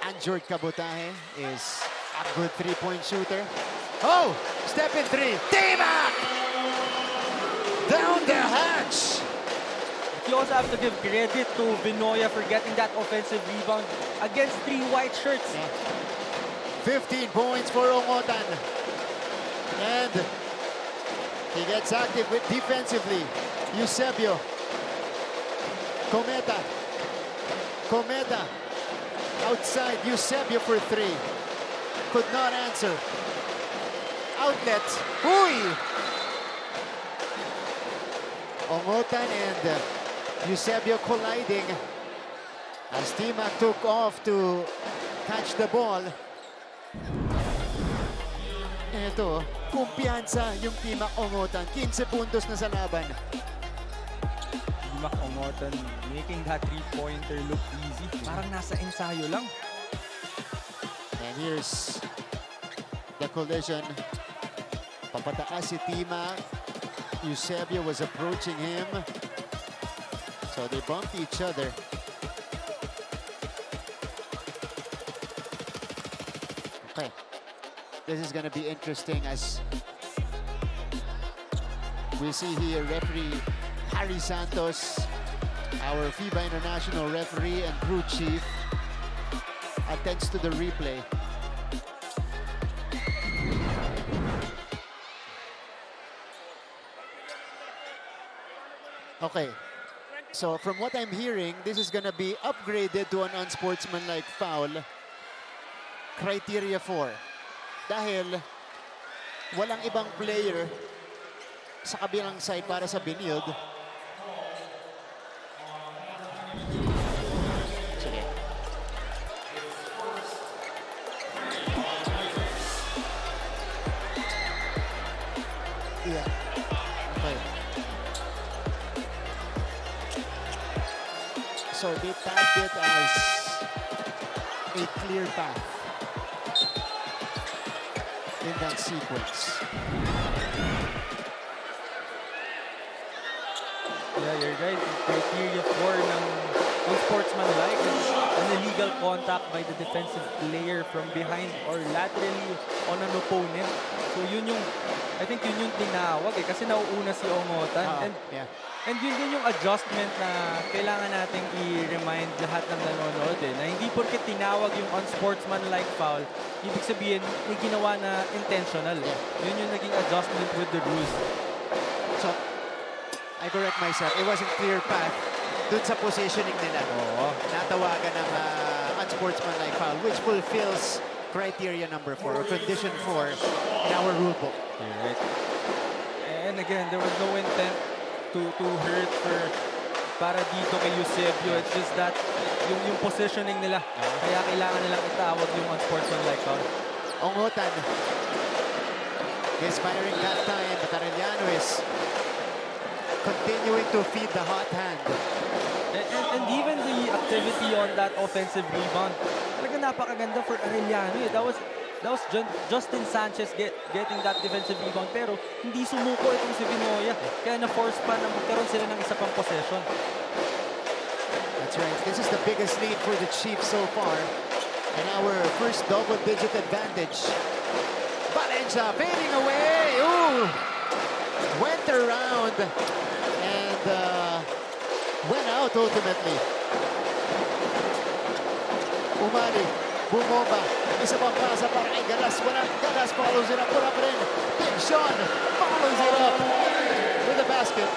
A: Anjord Kabutahe is a good three-point shooter. Oh! Step in three. T-Mac! Down the hatch!
B: You also have to give credit to Vinoya for getting that offensive rebound against three white shirts.
A: Yeah. 15 points for Ongotan. And he gets active defensively. Eusebio. Cometa. Cometa. Outside. Eusebio for three. Could not answer. Outlet. Uy! Ongotan and Eusebio colliding as T-Mac took off to catch the ball. Ito, kumpiyansa yung T-Mac Ongotan. 15 puntos na sa laban.
B: T-Mac Ongotan making that three-pointer look easy. Parang nasa ensayo lang.
A: And here's the collision. Papatakas si T-Mac. Eusebio was approaching him. So they bumped each other. Okay. This is going to be interesting as we see here referee Harry Santos, our FIBA International referee and crew chief, attends to the replay. Okay, so from what I'm hearing, this is gonna be upgraded to an unsportsmanlike foul. Criteria 4. Dahil walang ibang player sa kabilang side para sa Benilde. Sige. Yeah. Okay. So they tagged it as a clear path in that sequence.
B: Yeah, you're right. Criteria 4 ng unsportsmanlike is an illegal contact by the defensive player from behind or laterally on an opponent. So yun yung, I think yun yung tinawag eh, kasi nauuna si Ongotan. And yun din yung adjustment na kailangan nating i-remind lahat ng nanonood eh, na hindi porke tinawag yung unsportsmanlike foul, ibig sabihin may ginawa na intentional eh. Yun yung naging adjustment with the rules.
A: So, I correct myself, it wasn't clear path dun sa positioning nila.
B: Oo.
A: Natawagan ng unsportsmanlike foul, which fulfills criteria number 4 or condition 4 in our rule book.
B: Right. And again, there was no intent to hurt for para dito kay Eusebio. It's just that yung positioning nila. Kaya kailangan nilang itawag yung unsportsmanlike foul.
A: Ongotan is firing that time, but Arellano is continuing to feed the hot hand.
B: And even the activity on that offensive rebound, talaga napakaganda for Arellano. That was Justin Sanchez getting that defensive rebound, pero hindi sumuko itong si Vinoya. Kaya na-force pa na magkaroon sila ng isa pang possession.
A: That's right. This is the biggest lead for the Chiefs so far. And our first double-digit advantage. Valencia fading away. Ooh! Went around and went out ultimately. Umali, bumomba. Isa pang pasa para kay Galas. Galas follows it up. Pura pa rin. Big Sean follows it up with a basket.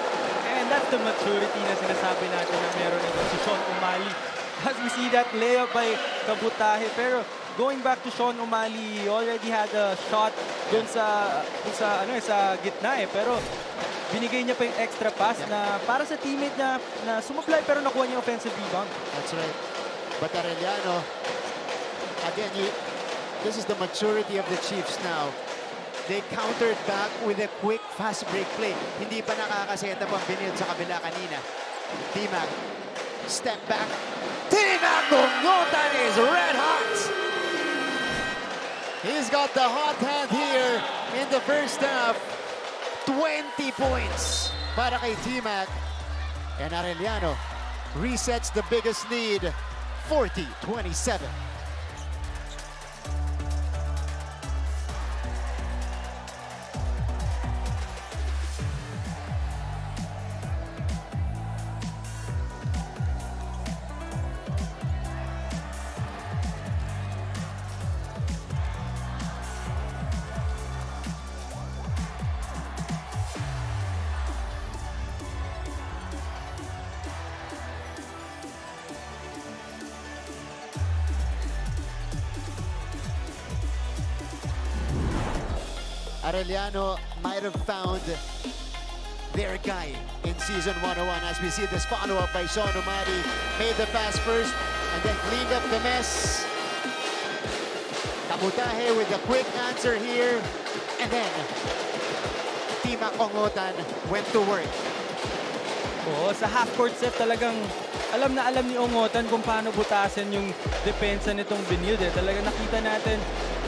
B: And that's the maturity na sinasabi natin na meron ito si Sean Umali. As we see that layup by Kabutahe. Pero going back to Sean Umali, he already had a shot dun sa gitna eh. Pero binigay niya pa yung extra pass na para sa teammate niya na sumablay pero nakuha niya offensive rebound.
A: That's right. But Arellano, again, this is the maturity of the Chiefs now. They countered back with a quick, fast break play. Hindi pa nakakaseta pang binil sa kabila kanina. T-Mac, step back. T-Mac Ongotan is red hot. He's got the hot hand here in the first half. 20 points para kay T-Mac. And Arellano resets the biggest lead, 40-27. Arellano might have found their guy in season 101 as we see this follow-up by Sean Umali. Made the pass first and then cleaned up the mess. Kabutahe with a quick answer here. And then T-Mac Ongotan went to work.
B: Oo, sa half-court set talagang alam na alam ni Ongotan kung paano butasin yung depensa nitong Benilde. Talagang nakita natin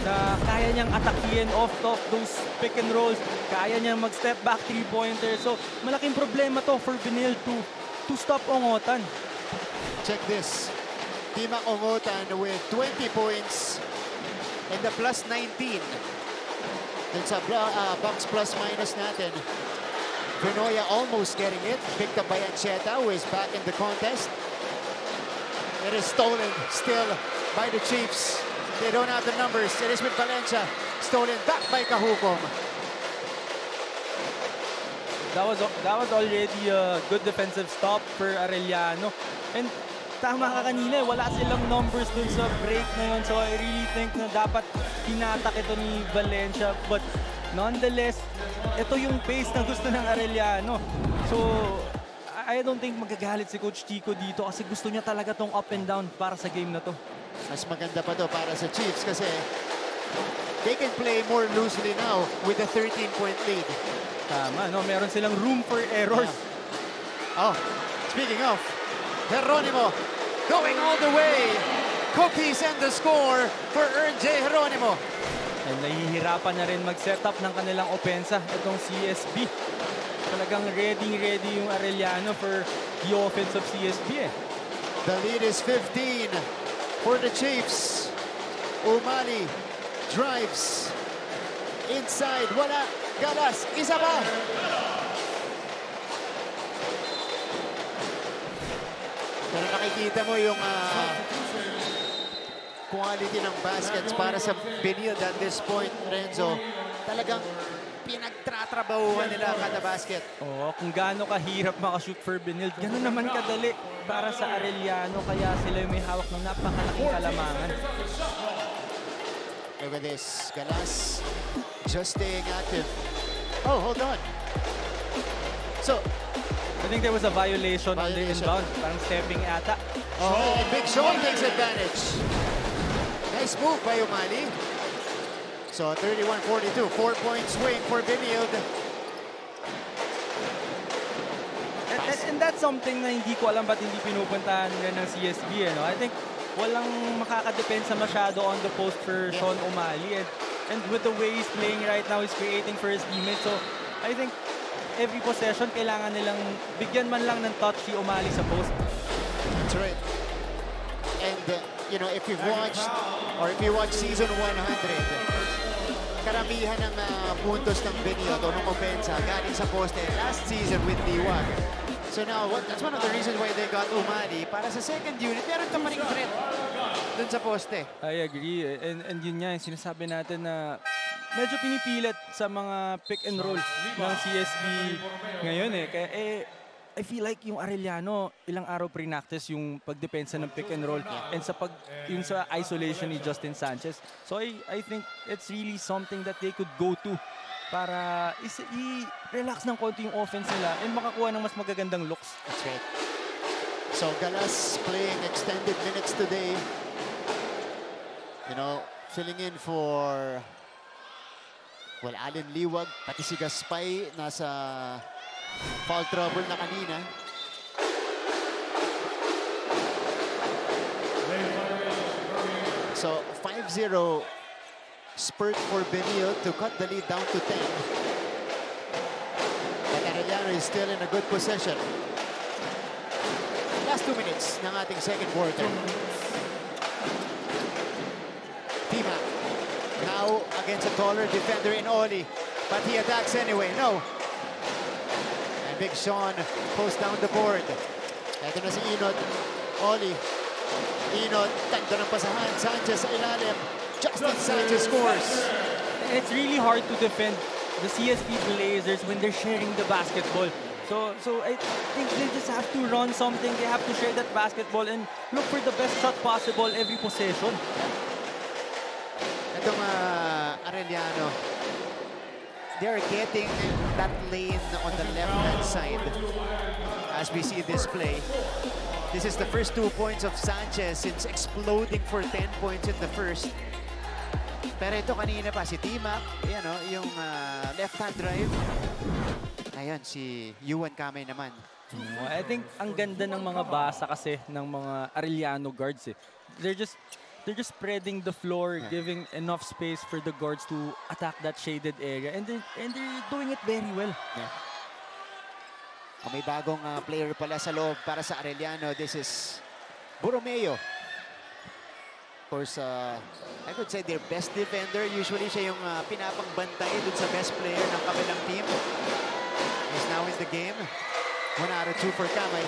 B: na kaya niyang atakihin off those pick and rolls. Kaya niyang mag-step back three-pointer. So, malaking problema to for Benilde to stop Ongotan.
A: Check this. T-Mac Ongotan with 20 points and the plus 19. Dun sa box plus-minus natin. Vinoya almost getting it. Picked up by Ancheta, who is back in the contest. It is stolen still by the Chiefs. They don't have the numbers. It is with Valencia. Stolen back by Kahukom.
B: That was already a good defensive stop for Arellano. And tama ka kanina, wala silang numbers dun sa break na yun. So I really think na dapat hinatak ito ni Valencia. But nonetheless, ito yung pace na gusto ng Arellano. So I don't think magagalit si Coach Chico dito kasi gusto niya talaga tong up and down para sa game na to.
A: Mas maganda pa to para sa Chiefs kasi they can play more loosely now with a 13-point lead.
B: Tama, no? Meron silang room for errors.
A: Oh, speaking of, Geronimo going all the way. Cookies and the score for Ern J. Geronimo.
B: And nahihirapan na rin mag-set up ng kanilang opensa itong CSB. Talagang ready yung Arellano for the offense of CSB eh.
A: The lead is 15 for the Chiefs. Umali drives inside. Wala. Galas. Isa ba? Pero nakikita mo yung quality ng baskets para sa Benilde at this point, Renzo. Talagang pinagtratrabahuhan nila kada basket.
B: Oo, kung gaano kahirap makashoot for Benilde, gano'n naman kadali para sa Arellano. Kaya sila yung may hawak ng napakalaking kalamangan.
A: Look at this. Galas just staying active. Oh, hold on. So,
B: I think there was a violation on the
A: Violation.
B: inbound. Parang stepping ata.
A: And Big Sean takes advantage. Nice move by Umali. So 31-42, 4-point swing for Benilde.
B: And that's something na hindi ko alam ba't hindi pinupuntahan rin ng CSB. No? I think walang makakadepensa masyado on the post for Sean Umali. And with the way he's playing right now, he's creating for his teammates. So I think every possession, kailangan nilang bigyan man lang ng touch si Umali sa post.
A: That's right. And, you know, if you've watched, or if you watch season 100, karamihan ng puntos ng Benilde o ng opensa galing sa poste last season with Liwag. So now, that's one of the reasons why they got Umali. Para sa second unit, meron ka pa ring threat dun sa poste.
B: I agree. And yun nga, yung sinasabi natin na medyo pinipilit sa mga pick and roll ng CSB ngayon eh. Kaya I feel like yung Arellano, ilang araw pre-practice yung pagdepensa ng pick and roll and yung sa isolation ni Justin Sanchez. So I think it's really something that they could go to para i-relax ng konti yung offense nila and makakuha ng mas magagandang looks.
A: That's right. So Galas playing extended minutes today. You know, filling in for, well, Allen Liwag, pati si Gaspay nasa foul trouble na kanina. So 5-0 spurt for Benilde to cut the lead down to 10. But Arellano is still in a good possession. Last 2 minutes ng ating second quarter. Tima now against a taller defender in Oli, but he attacks anyway. No. And Big Sean posts down the board. Ito na si Inod. Oli. Inod, tanda ng pasahan. Sanchez sa ilalim. Justin Sanchez scores.
B: It's really hard to defend the CSB Blazers when they're sharing the basketball. So I think they just have to run something. They have to share that basketball and look for the best shot possible every possession.
A: Itong Arellano, they're getting that lane on the left-hand side as we see this play. This is the first 2 points of Sanchez since exploding for 10 points in the first. Pero ito kanina pa, si Timac, yan, yung left-hand drive. Ngayon, si Yuan Kamay naman.
B: I think ang ganda ng mga basa kasi ng mga Arellano guards eh. They're just spreading the floor, giving enough space for the guards to attack that shaded area, and they're doing it very well.
A: Yeah. May bagong player pala sa loob para sa Arellano. This is Borromeo. Of course, I could say their best defender. Usually siya yung pinapangbantay dun sa best player ng kabilang team. He's now in the game. 1 out of 2 for Kamay.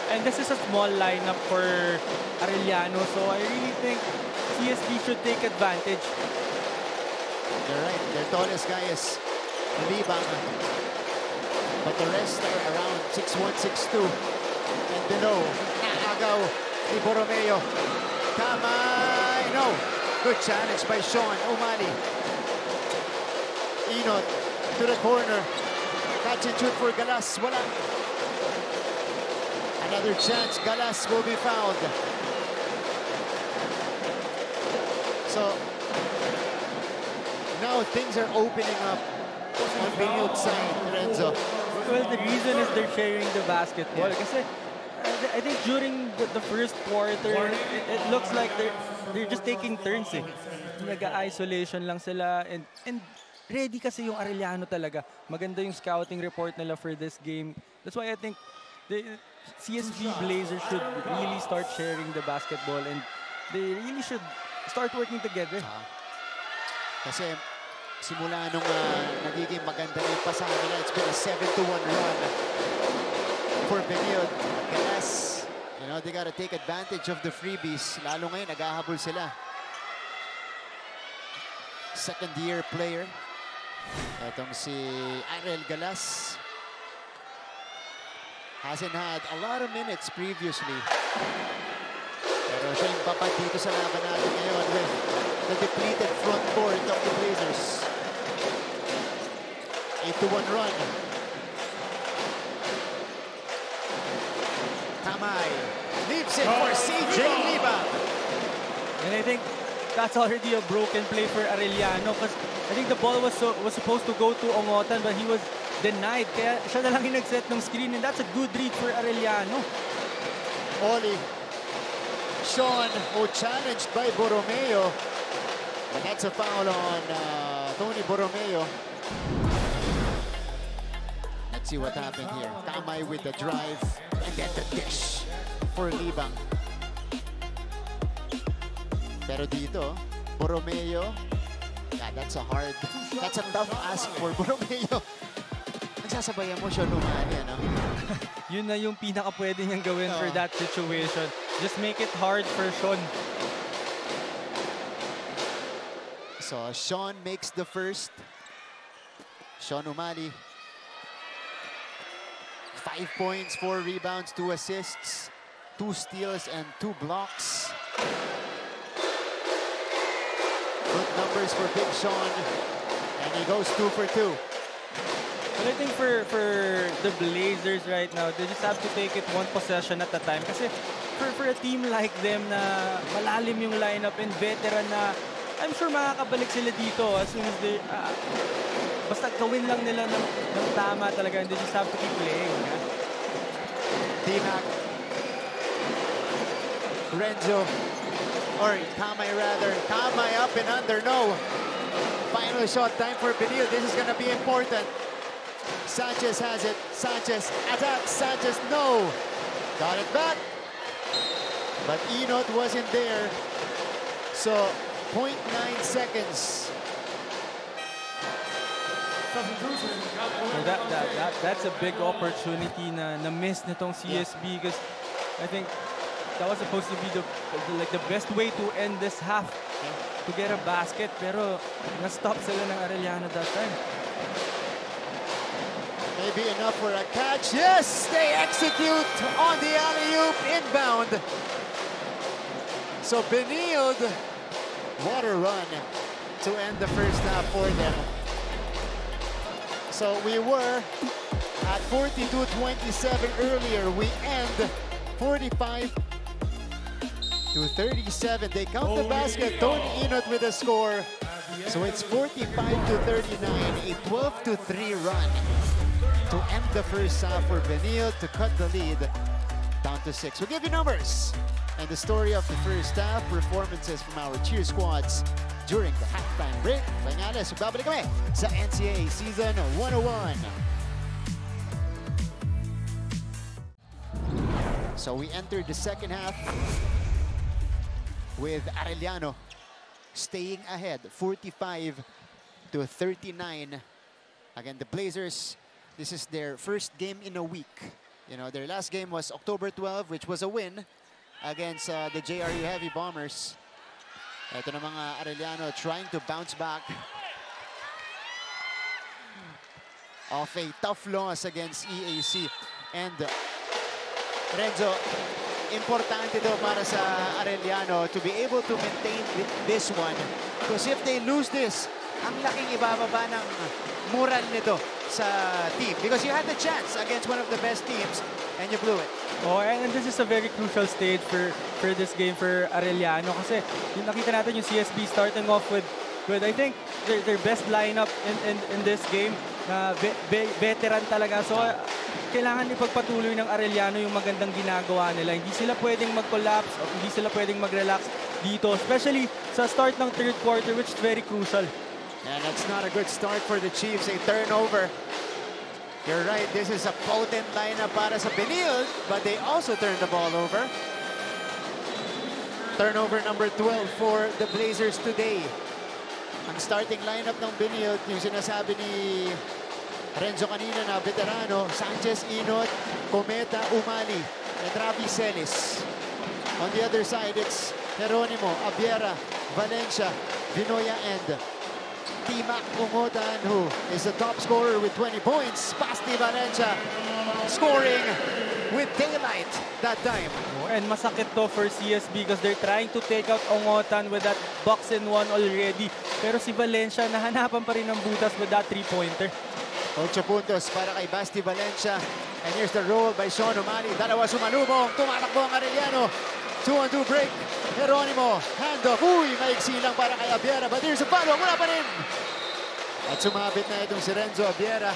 B: And this is a small lineup for Arellano, so I really think CSB should take advantage.
A: They're right. Their tallest guy is Libang. But the rest are around 6'1", 6'2". And below, naagaw ni Borromeo. Kamay! No! Good challenge by Sean Umali. Inod to the corner. Catch and shoot for Galas. Wala. Another chance. Galas will be fouled. So, now things are opening up on Benilde's side, Renzo.
B: Well, the reason is they're sharing the basketball. Kasi I think during the first quarter, it looks like they're just taking turns eh. Nag-isolation lang sila and ready kasi yung Arellano talaga. Maganda yung scouting report nila for this game. That's why I think the CSB Blazers should really start sharing the basketball and they really should start working together.
A: Kasi simula nung nagiging maganda na yung pasahan nila, it's been a 7-1 run for Benilde. Galas, you know, they gotta take advantage of the freebies. Lalo ngayon, naghahabol sila. Second-year player. Itong si Ariel Galas. Hasn't had a lot of minutes previously. Pero siya yung papad dito sa laban natin ngayon with the depleted front court of the Blazers. 8-1 run. Kamay leaves it for CJ Libang.
B: And I think that's already a broken play for Arellano because I think the ball was supposed to go to Ongotan but he was denied. Kaya siya na lang yung nag-set ng screen and that's a good read for Arellano.
A: Oli Sean challenged by Borromeo. But that's a foul on Tony Borromeo. Let's see what happened here. Kamay with the drive and then the dish for Libang. Pero dito, Borromeo, that's a tough ask for Borromeo. Nagsasabayan mo siya lumani, ano?
B: Yun na yung pinaka pwede niyang gawin for that situation. Just make it hard for Sean.
A: So Sean makes the first. Sean Umali. 5 points, 4 rebounds, 2 assists, 2 steals, and 2 blocks. Good numbers for Big Sean. And he goes 2 for 2.
B: But I think for the Blazers right now, they just have to take it one possession at a time. Kasi for a team like them na malalim yung lineup and veteran na, I'm sure makakabalik sila dito as soon as they... basta gawin lang nila ng tama talaga and they just have to keep playing.
A: T-Mac. Renzo. Or Kamay rather. Kamay up and under. No. Final shot time for Benil. This is going to be important. Sanchez has it. Sanchez attacks. Sanchez, no. Got it back. But Enot wasn't there. So, 0.9 seconds.
B: So that's a big opportunity na miss nitong CSB because I think that was supposed to be the best way to end this half to get a basket pero na-stop sila ng Arellano that time.
A: Maybe enough for a catch. Yes, they execute on the alley-oop inbound. So Benilde, what a run to end the first half for them. So we were at 42-27 earlier. We end 45-37. They count the basket. Tony Enot with a score. So it's 45-39, a 12-3 run to end the first half for Benilde to cut the lead down to 6. We'll give you numbers and the story of the first half, performances from our cheer squads during the halftime break. Banyales, magbabalik kami sa NCAA Season 101. So we entered the second half with Arellano staying ahead, 45-39. Again, the Blazers, this is their first game in a week. You know, their last game was October 12, which was a win against the JRU Heavy Bombers. Ito na mga Arellano trying to bounce back off a tough loss against EAC. And Renzo, importante daw para sa Arellano to be able to maintain this one. Because if they lose this, ang laking ibababa ng moral nito sa team. Because you had the chance against one of the best teams and you blew it.
B: Oh, and this is a very crucial stage for this game for Arellano kasi yung nakita natin yung CSB starting off with I think their best lineup in this game na veteran talaga. So kailangan ipagpatuloy ng Arellano yung magandang ginagawa nila. Hindi sila pwedeng mag-collapse o hindi sila pwedeng mag-relax dito, especially sa start ng third quarter, which is very crucial.
A: And that's not a good start for the Chiefs. A turnover. You're right, this is a potent lineup para sa Benilde, but they also turned the ball over. Turnover number 12 for the Blazers today. Ang starting lineup ng Benilde, yung sinasabi ni Renzo kanina na veterano, Sanchez, Enot, Cometa, Umali, and Ravi Celis. On the other side, it's Jeronimo, Abiera, Valencia, Vinoya, and T-Mac Ungotan, who is the top scorer with 20 points. Pasti Valencia scoring with daylight that time.
B: And masakit to for CSB because they're trying to take out Ungotan with that box and one already. Pero si Valencia nahanapan pa rin ng butas with that 3-pointer.
A: 8 puntos para kay Basti Valencia. And here's the roll by Sean O'Malley. Dalawa sumalubong. Tumatakbo ang Arellano. 2-on-2 break. Geronimo. Handoff. Uy, maiksi lang para kay Abiera. But here's a follow. Wala pa rin. At sumabit na itong si Renzo Abiera.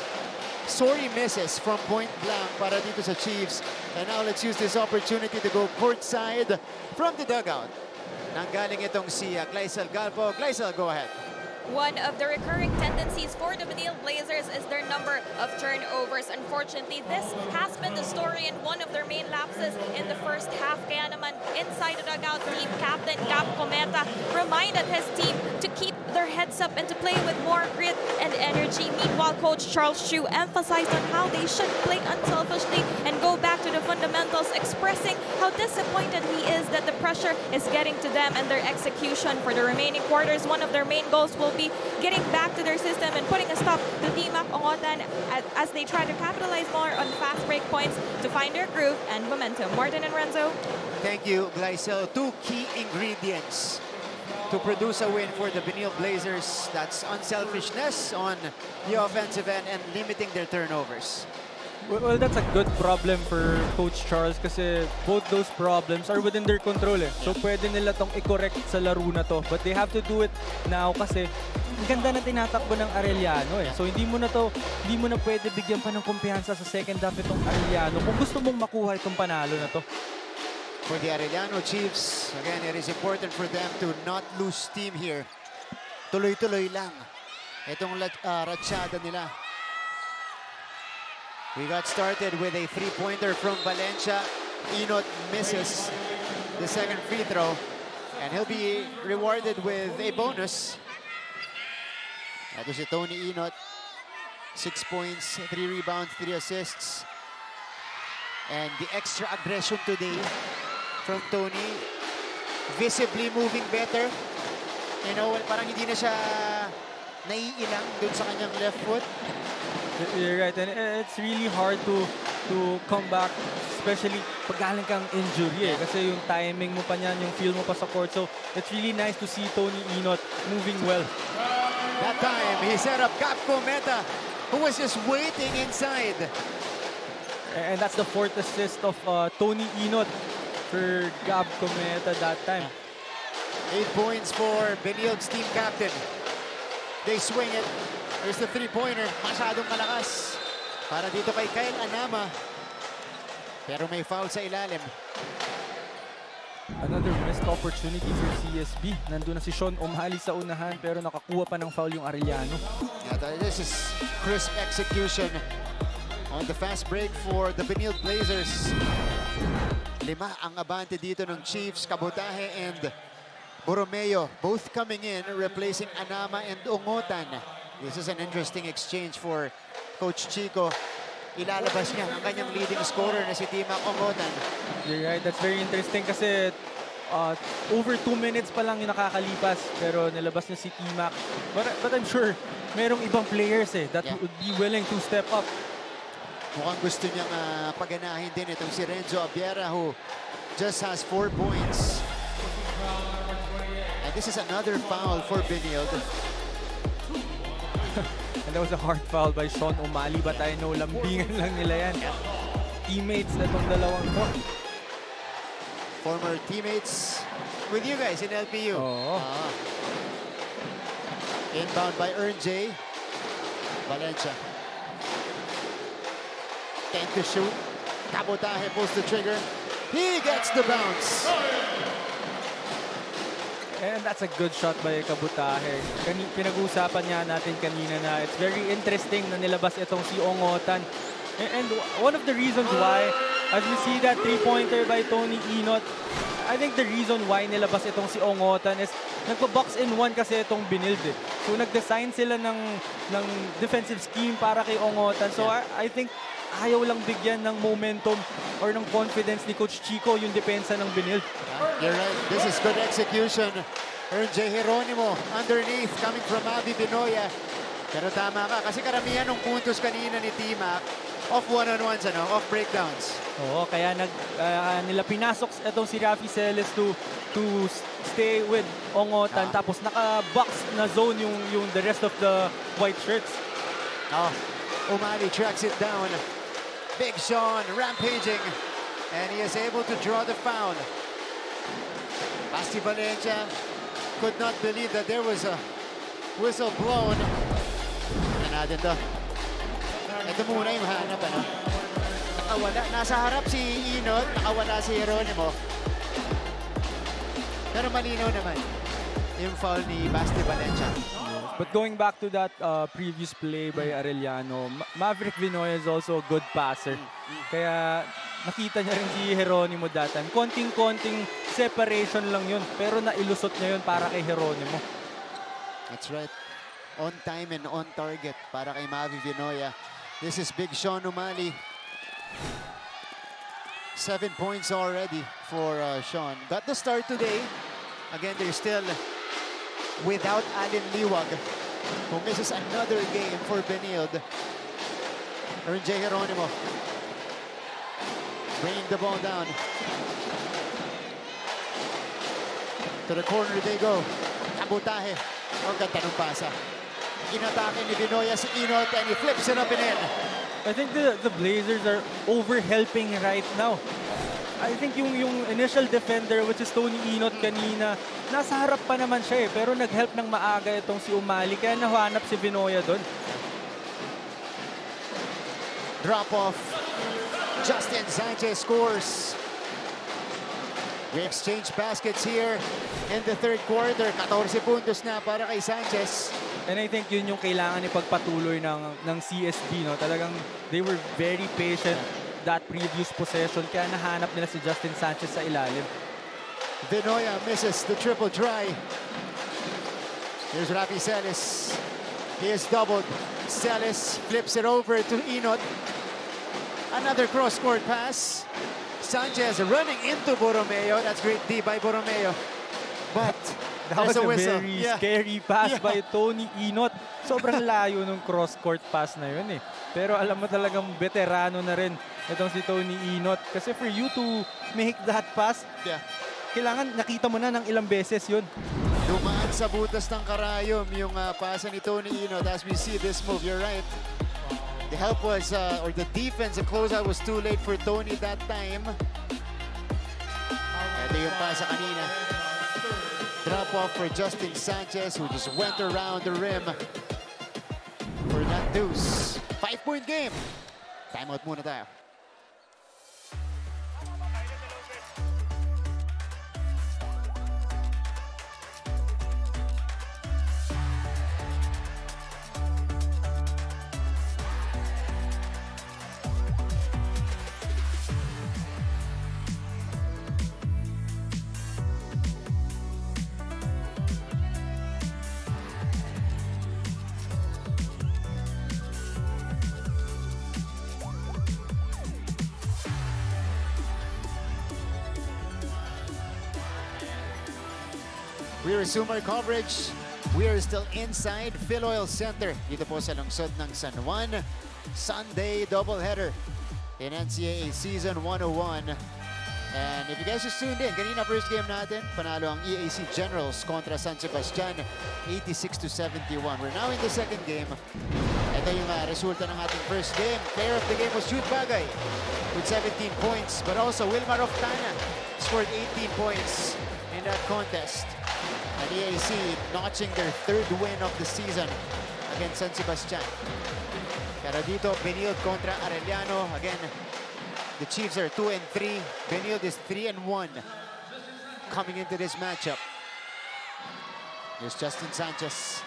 A: Sorry misses from point blank para dito sa Chiefs. And now let's use this opportunity to go courtside from the dugout. Nanggaling itong si Gleisel Galpo. Gleisel, go ahead.
C: One of the recurring tendencies for the Benil Blazers is their number of turnovers. Unfortunately, this has been the story and one of their main lapses in the first half. Kaya naman, inside the dugout, team captain Gab Cometa reminded his team to keep their heads up and to play with more grit and energy. Meanwhile, Coach Charles Chu emphasized on how they should play unselfishly and go back to the fundamentals, expressing how disappointed he is that the pressure is getting to them and their execution for the remaining quarters. One of their main goals will be getting back to their system and putting a stop to Team Up Ongotan as they try to capitalize more on fast break points to find their groove and momentum. Martin and Renzo.
A: Thank you, Gleisel. Two key ingredients to produce a win for the Benil Blazers. That's unselfishness on the offensive end and limiting their turnovers.
B: Well, that's a good problem for Coach Charles kasi both those problems are within their control eh. So pwede nila tong i-correct sa laro na to. But they have to do it now kasi ang ganda na tinatakbo ng Arellano eh. So hindi mo na pwede bigyan pa ng kumpiyansa sa second half itong Arellano kung gusto mong makuha itong panalo na to.
A: For the Arellano Chiefs, again, it is important for them to not lose steam here. Tuloy-tuloy lang itong ratsyada nila. We got started with a three-pointer from Valencia. Enot misses the second free throw, and he'll be rewarded with a bonus. Ito si Tony Enot. 6 points, 3 rebounds, 3 assists. And the extra aggression today from Tony. Visibly moving better. You know, parang hindi na siya naiilang dun sa kanyang left foot.
B: You're right, and it's really hard to come back, especially pag galing kang injury eh. Kasi yung timing mo pa niyan, yung feel mo pa sa court. So it's really nice to see Tony Enot moving well.
A: That time, he set up Gab Cometa, who was just waiting inside.
B: And that's the 4th assist of Tony Enot for Gab Cometa that time.
A: 8 points for Benil's team captain. They swing it. There's the three-pointer. Masyadong malakas para dito kay Kyle Anama. Pero may foul sa ilalim.
B: Another missed opportunity for CSB. Nandun na si Sean O'Malley sa unahan pero nakakuha pa ng foul yung Arellano.
A: Yeah, this is crisp execution on the fast break for the Benil Blazers. 5 ang abante dito ng Chiefs, Cabotaje and Borromeo, both coming in, replacing Anama and Ongotan. This is an interesting exchange for Coach Chico. Ilalabas niya ang kanyang leading scorer na si Timac Ongotan.
B: You're right, that's very interesting kasi over 2 minutes pa lang yung nakakalipas pero nilabas na si Timac. But I'm sure merong ibang players eh that would be willing to step up.
A: Mukhang gusto niyang paganahin din itong si Renzo Abiera who just has 4 points. And this is another foul for Benilde.
B: And that was a hard foul by Sean O'Malley, but I know lambingan lang nila yan. Teammates na itong dalawang to.
A: Former teammates with you guys in LPU.
B: Oo.
A: Inbound by Ern J. Valencia. 10 to shoot. Cabotaje pulls the trigger. He gets the bounce.
B: And that's a good shot by Cabotaje. Pinag-uusapan niya natin kanina na it's very interesting na nilabas itong si Ongotan. And one of the reasons why, as we see that three-pointer by Tony Enot, I think the reason why nilabas itong si Ongotan is nagpa-box in one kasi itong Benilde. So nag-design sila ng defensive scheme para kay Ongotan. So I think ayaw lang bigyan ng momentum or ng confidence ni Coach Chico yung depensa ng Benilde.
A: You're right. This is good execution. Ern J. Geronimo underneath coming from Avi Binoya. Pero tama ka kasi karamihan ng puntos kanina ni Timac off one-on-ones, off breakdowns.
B: Oo, kaya nila pinasok itong si Rafi Celes to stay with Ongotan. Tapos naka-box na zone yung the rest of the white shirts.
A: O'Malley tracks it down. Big Sean rampaging, and he is able to draw the foul. Basti Valencia could not believe that there was a whistle blown. Tignan natin to. Ito muna yung hanap, ano? Nakawala. Nasa harap si Inot, nakawala si Jeronimo. Pero malinaw naman yung foul ni Basti Valencia.
B: But going back to that previous play by Arellano, Maverick Vinoy is also a good passer. Kaya nakita niya rin si Jeronimo that time. Konting-konting separation lang yun, pero nailusot niya yun para kay Jeronimo.
A: That's right. On time and on target para kay Mavi Vinoya. This is Big Sean Umali. 7 points already for Sean. Got the start today. Again, they're still without Alin Liwag, who misses another game for Benilde. Ern J. Jeronimo bringing the ball down. To the corner they go. Kabutahe. Ang ganda ng pasa. Inatake ni Vinoya si Inot and he flips it up and in.
B: I think the Blazers are over-helping right now. I think yung initial defender, which is Tony Inot kanina, nasa harap pa naman siya eh, pero nag-help ng maaga itong si Umali, kaya nahanap si Vinoya doon.
A: Drop off. Justin Sanchez scores. We exchange baskets here in the third quarter. 14 puntos na para kay Sanchez.
B: And I think yun yung kailangan ipagpatuloy ng CSB. No? Talagang they were very patient that previous possession. Kaya nahanap nila si Justin Sanchez sa ilalim.
A: Vinoya misses the triple try. Here's Rafi Celis. He is doubled. Celis flips it over to Inot. Another cross-court pass. Sanchez running into Borromeo. That's great D by Borromeo. But
B: that was a
A: whistle.
B: very scary pass by Tony Inot. Sobrang layo ng cross-court pass na yun eh. Pero alam mo talagang veterano na rin itong si Tony Inot. Kasi for you to make that pass, kailangan nakita mo na ng ilang beses yun.
A: Dumaan sa butas ng karayom yung pasa ni Tony Inot as we see this move. You're right. The help was, or the defense, the closeout was too late for Tony that time. Ito yung pasa kanina. Drop off for Justin Sanchez, who just went around the rim for that deuce. 5-point game. Timeout muna tayo. We resume our coverage. We are still inside Philoil Center dito po sa lungsod ng San Juan. Sunday doubleheader in NCAA Season 101. And if you guys just tuned in, kanina first game natin, panalo ang EAC Generals kontra San Sebastian, 86-71. We're now in the second game. Ito yung resulta ng ating first game. Player of the game was Jude Bagay with 17 points, but also Wilmar Oftana scored 18 points in that contest. And EAC notching their third win of the season against San Sebastian. Pero dito, Benilde kontra Arellano. Again, the Chiefs are 2-3. Benilde is 3-1 coming into this matchup. Here's Justin Sanchez.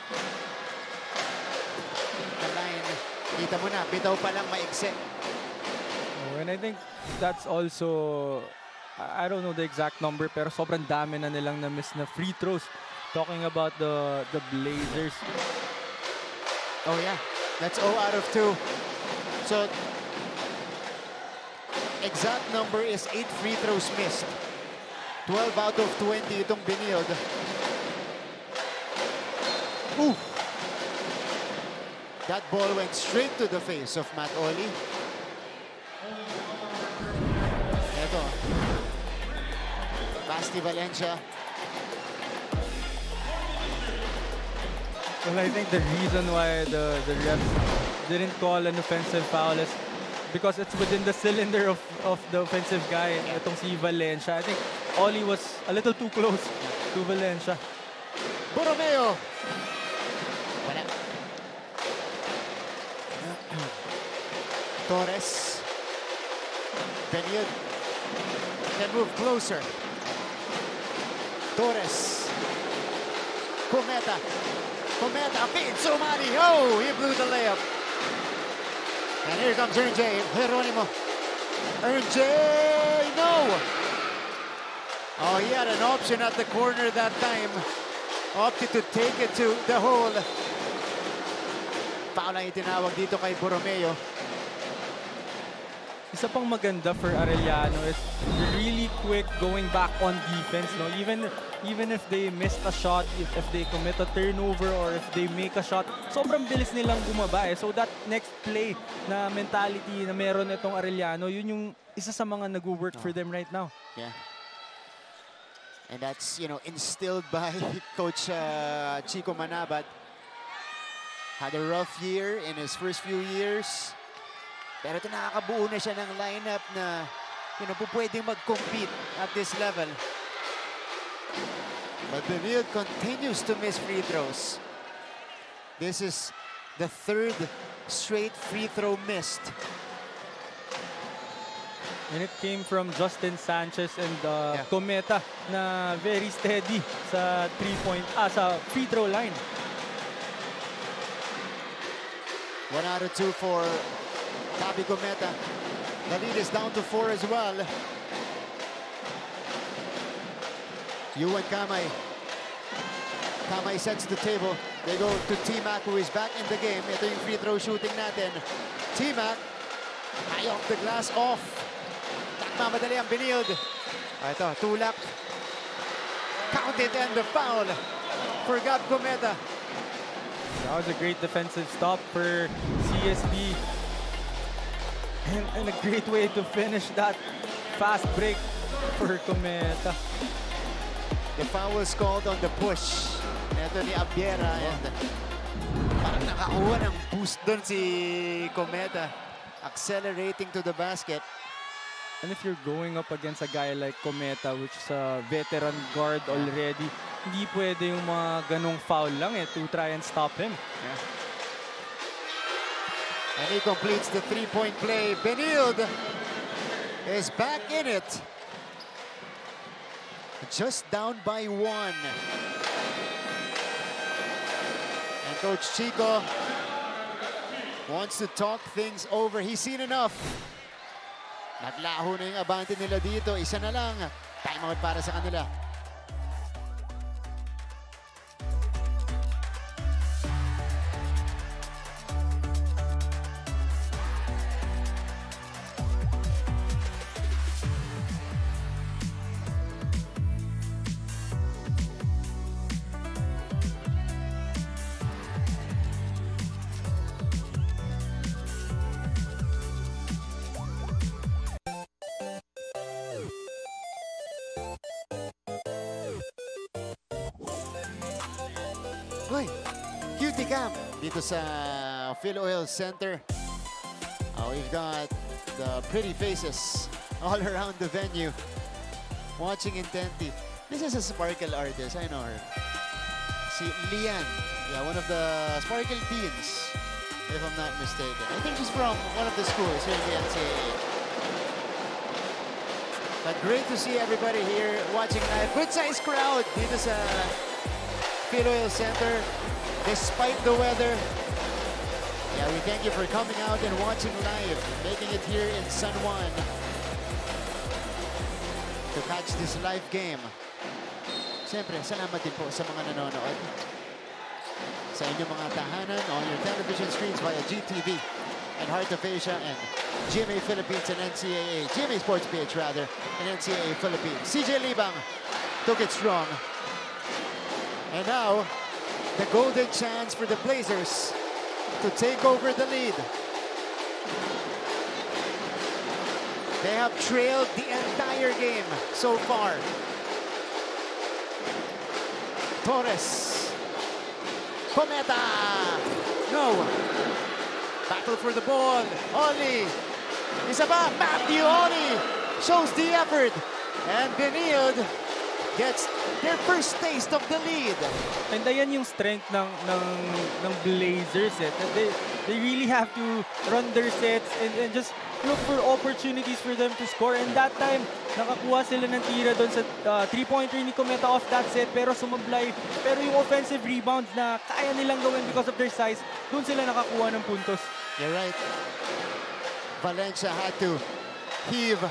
A: The line, kita mo na, bitaw pa lang maigsi.
B: Oh, and I think that's also, I don't know the exact number, pero sobrang dami na nilang na-miss na free throws. Talking about the Blazers.
A: Oh yeah, that's 0 out of 2. So, exact number is 8 free throws missed. 12 out of 20 itong Benilde. Ooh. That ball went straight to the face of Matt Oli. Ito. Basti Valencia.
B: Well, I think the reason why the refs didn't call an offensive foul is because it's within the cylinder of the offensive guy, itong si Valencia. I think Ollie was a little too close to Valencia.
A: Borromeo. Wala. Torres. Benilde can move closer. Torres. Cometa. Cometa. Feed Somani. Oh, he blew the layup. And here comes RJ. Geronimo. RJ. No. Oh, he had an option at the corner that time. Opted to take it to the hole. Foul ang itinawag dito kay Borromeo.
B: Isa pang maganda for Arellano is really quick going back on defense. No, even if they missed a shot, if they commit a turnover or if they make a shot, sobrang bilis nilang bumaba. So that next play na mentality na meron itong Arellano, yun yung isa sa mga nag-work for them right now.
A: Yeah. And that's, you know, instilled by Coach Chico Manabat. Had a rough year in his first few years. Pero ito nakakabuo na siya ng lineup na, you know, pwedeng mag-compete at this level. But Benilde continues to miss free throws. This is the third straight free throw missed.
B: And it came from Justin Sanchez and Cometa na very steady sa sa free throw line.
A: 1 out of 2 for Tabi Cometa. The lead is down to 4 as well. Yuan Kamay. Kamay sets the table. They go to T-Mac, who is back in the game. Ito yung free throw shooting natin. T-Mac, high off the glass, off. Nagmamadali ang Benilde. Ito, tulak. Count it and the foul for Gab Cometa.
B: That was a great defensive stop for CSB. And a great way to finish that fast break for Cometa.
A: The foul was called on the push. Ito ni Abiera. And parang nakakuha ng boost doon si Cometa. Accelerating to the basket.
B: And if you're going up against a guy like Cometa, which is a veteran guard already, hindi pwede yung mga ganong foul lang to try and stop him.
A: Yeah. And he completes the three-point play. Benilde is back in it. Just down by 1. And Coach Chico wants to talk things over. He's seen enough. Naglaho na yung abante nila dito. Isa na lang. Time out para sa kanila. Hoy, QT Camp dito sa Phil Oil Center. We've got the pretty faces all around the venue watching intently. This is a Sparkle artist, I know her. Si Lian, one of the Sparkle teens, if I'm not mistaken. I think she's from one of the schools here in the NCAA. But great to see everybody here watching live. Good sized crowd dito sa Phil Oil Center, despite the weather. Yeah, we thank you for coming out and watching live, making it here in San Juan to catch this live game. Siyempre, salamat din po sa mga nanonood sa inyong mga tahanan on your television screens via GTV and Heart of Asia and GMA Philippines and NCAA, GMA Sports PH rather, and NCAA Philippines. CJ Libang took it strong. And now, the golden chance for the Blazers to take over the lead. They have trailed the entire game so far. Torres. Cometa. No. Battle for the ball. Oli. Isa pa, Matthew Oni shows the effort. And Benilde gets their first taste of the lead.
B: And ayan yung strength ng Blazers. They really have to run their sets and just look for opportunities for them to score. And that time, nakakuha sila ng tira doon sa three-pointer ni Cometa off that set, pero sumablay. Pero yung offensive rebound na kaya nilang gawin because of their size, doon sila nakakuha ng puntos.
A: You're right. Valencia had to heave.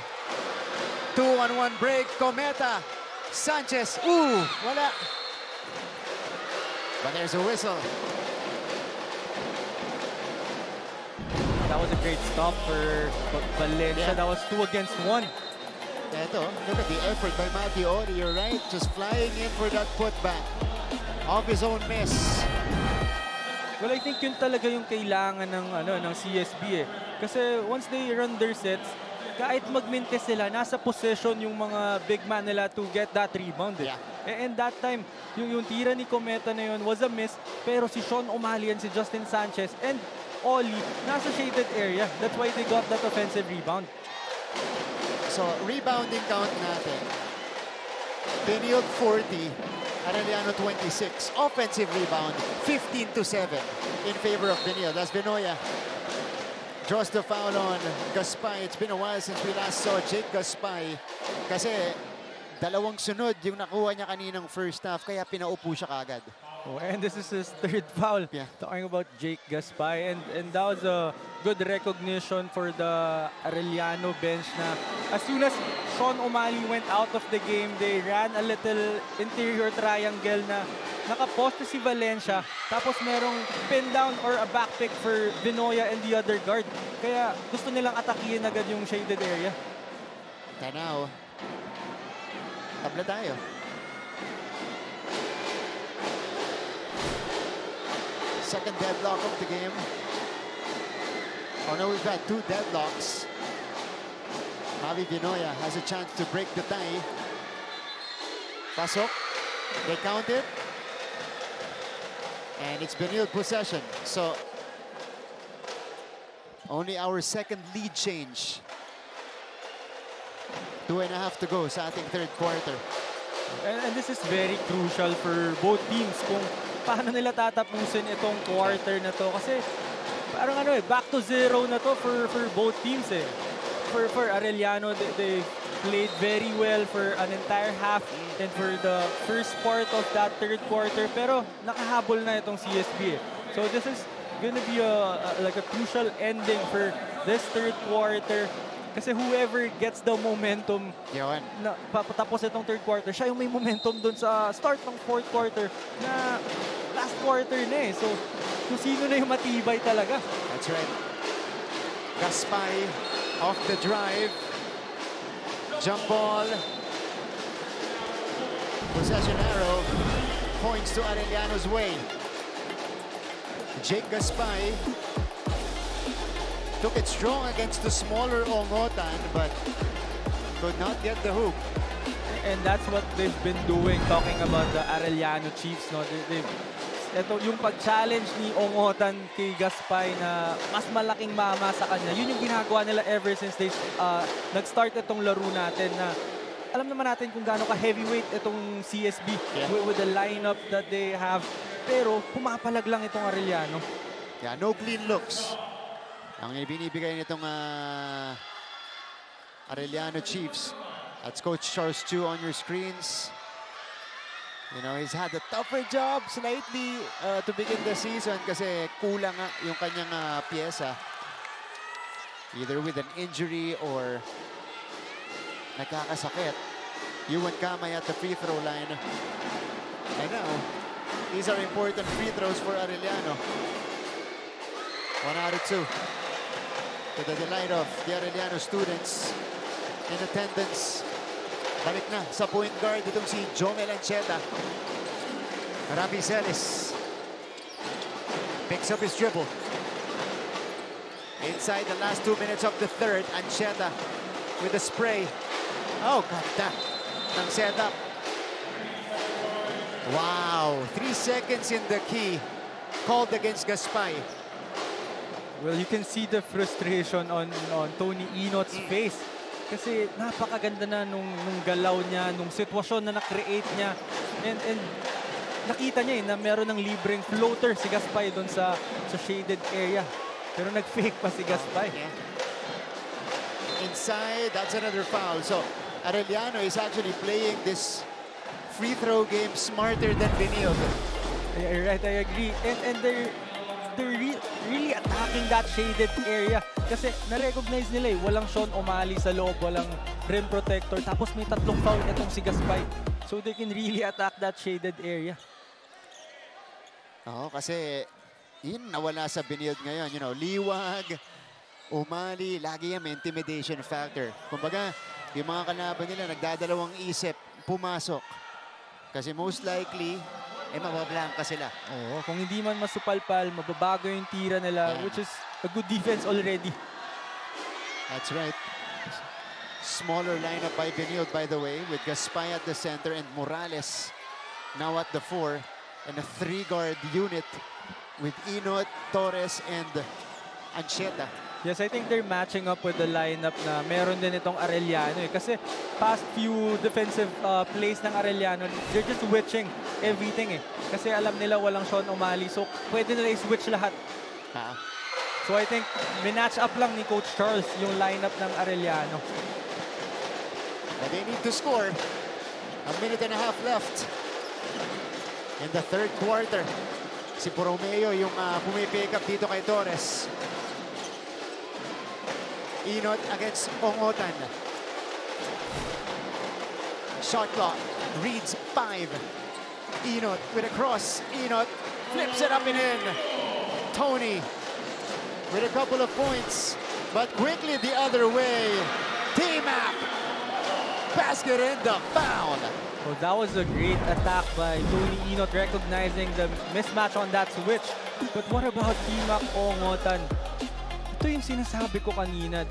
A: 2-on-1 break. Cometa. Sanchez. Ooh, wala. But there's a whistle.
B: That was a great stop for Valencia.
A: Yeah.
B: That was 2 against 1.
A: Eto, look at the effort by Matthew Ori. You're right. Just flying in for that putback. Off his own miss.
B: Well, I think yun talaga yung kailangan ng CSB eh. Kasi once they run their sets, kahit magmintes sila, nasa possession yung mga big man nila to get that rebound. Eh.
A: Yeah.
B: And that time, yung tira ni Cometa na yun was a miss, pero si Sean O'Malley and si Justin Sanchez and Oli, nasa shaded area. That's why they got that offensive rebound.
A: So, rebounding count natin. Benilde 40, Arellano 26. Offensive rebound, 15-7 in favor of Benilde. That's Benoya. Draws the foul on Gaspay. It's been a while since we last saw Jake Gaspay. Kasi dalawang sunod yung nakuha niya kaninang first half, kaya pinaupo siya kagad.
B: Oh, and this is his third foul.
A: Yeah.
B: Talking about Jake Gaspay. And that was a good recognition for the Arellano bench na as soon as Sean O'Malley went out of the game, they ran a little interior triangle na nakaposte si Valencia, tapos merong pin down or a back pick for Benoya and the other guard. Kaya gusto nilang atakihin agad yung shaded area.
A: Tanaw. Tabla tayo. Second deadlock of the game. Oh no, we've got 2 deadlocks. Mavi Benoya has a chance to break the tie. Pasok. They count it. And it's Benilde possession. So, only our second lead change. 2.5 to go sa ating third quarter.
B: And this is very crucial for both teams kung paano nila tatapusin itong quarter na to. Kasi parang back to zero na to for both teams eh. For Arellano, they played very well for an entire half and for the first part of that third quarter. Pero nakahabol na itong CSB eh. So this is gonna be like a crucial ending for this third quarter. Kasi whoever gets the momentum na patapos itong third quarter, siya yung may momentum dun sa start ng fourth quarter na last quarter na eh. So kung sino na yung matibay talaga.
A: That's right. Gaspay off the drive. Jump ball. Possession arrow points to Arellano's way. Jake Gaspay took it strong against the smaller Ongotan, but could not get the hoop.
B: And that's what they've been doing, talking about the Arellano Chiefs. No? Ito yung pag-challenge ni Ongotan kay Gaspay na mas malaking mama sa kanya. Yun yung ginagawa nila ever since they nag-start itong laro natin na alam naman natin kung gaano ka-heavyweight itong CSB with the lineup that they have. Pero pumapalag lang itong Arellano.
A: Yeah, no clean looks. Ang ibinibigay nitong Arellano Chiefs. That's Coach Charles Chu on your screens. You know, he's had a tougher job slightly to begin the season kasi kulang yung kanyang pyesa. Either with an injury or nagkakasakit. Yuan Kamay at the free throw line. And now, these are important free throws for Arellano. 1 out of 2. To the delight of the Arellano students in attendance. Balik na sa point guard itong si Jomel Ancheta. Rafi Celis picks up his dribble. Inside the last 2 minutes of the third, Ancheta with a spray. Oh, ganda ng setup. Wow, 3 seconds in the key called against Gaspay.
B: Well, you can see the frustration on Tony Inot's face. Kasi napakaganda na nung galaw niya, nung sitwasyon na na-create niya. And nakita niya na meron ng libreng floater si Gaspay doon sa shaded area. Pero nag-fake pa si Gaspay.
A: Inside, that's another foul. So, Arellano is actually playing this free throw game smarter than Benilde.
B: Right, I agree. And they're really attacking that shaded area. Kasi na-recognize nila walang Sean O'Malley sa loob, walang rim protector. Tapos may tatlong foul itong si Gaspay. So they can really attack that shaded area.
A: Oo, kasi yun nawala sa Benilde ngayon. You know, liwag, O'Malley, lagi yan may intimidation factor. Kumbaga, yung mga kalaban nila nagdadalawang isip, pumasok. Kasi most likely, mabablanka sila.
B: Oo, kung hindi man masupalpal, mababago yung tira nila, which is a good defense already.
A: That's right. Smaller lineup by Benilde, by the way, with Gaspay at the center and Morales now at the 4. And a 3-guard unit with Inot, Torres, and Ancheta.
B: Yes, I think they're matching up with the lineup na meron din itong Arellano. Kasi past few defensive plays ng Arellano, they're just switching everything. Kasi alam nila walang Sean O'Malley. So pwede nila i-switch lahat. So I think minatch up lang ni Coach Charles yung lineup ng Arellano.
A: But they need to score. A minute and a half left in the third quarter. Si Borromeo yung pumipick up dito kay Torres. Inot against Ongotan. Shot clock reads 5. Inot with a cross. Inot flips it up and in. Tony with a couple of points, but quickly the other way. T-Mac. Basket in the foul.
B: Well, that was a great attack by Tony Inot, recognizing the mismatch on that switch. But what about T-Mac Ongotan? Ito yung sinasabi ko kanina,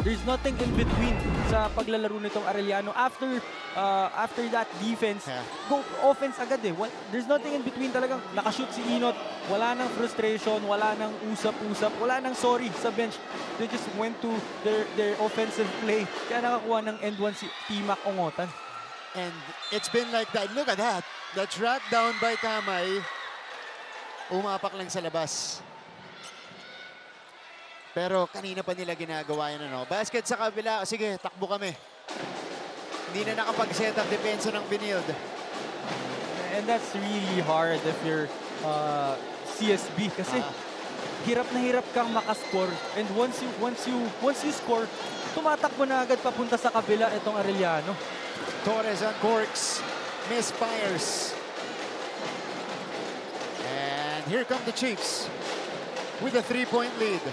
B: there's nothing in between sa paglalaro nitong Arellano. After that defense, go offense agad There's nothing in between talagang nakashoot si Inot. Wala nang frustration, wala nang usap-usap, wala nang sorry sa bench. They just went to their offensive play. Kaya nakakuha ng end one si T-Mac Ongotan.
A: And it's been like that. Look at that. The track down by Kamay. Umapak lang sa labas. Pero kanina pa nila ginagawa yan, Basket sa kabila. Sige, takbo kami. Hindi na nakapag-set up depensa ng Benilde.
B: And that's really hard if you're CSB. Kasi hirap na hirap kang makascore. And once you score, tumatakbo na agad papunta sa kabila itong Arellano.
A: Torres on corks. Misfires. And here come the Chiefs with a 3-point lead.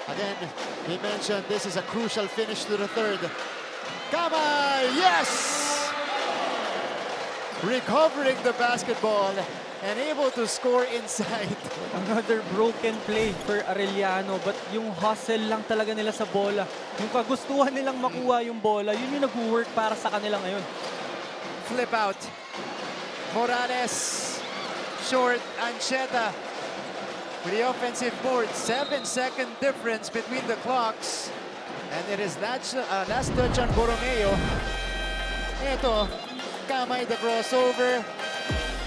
A: Again, he mentioned this is a crucial finish to the third. Kamay, yes! Recovering the basketball and able to score inside.
B: Another broken play for Arellano, but yung hustle lang talaga nila sa bola. Yung kagustuhan nilang makuha yung bola, yun yung nag-work para sa kanila ngayon.
A: Flip out. Morales, short, Ancheta. With the offensive board, 7-second difference between the clocks. And it is last touch on Borromeo. Ito, Kamay the crossover.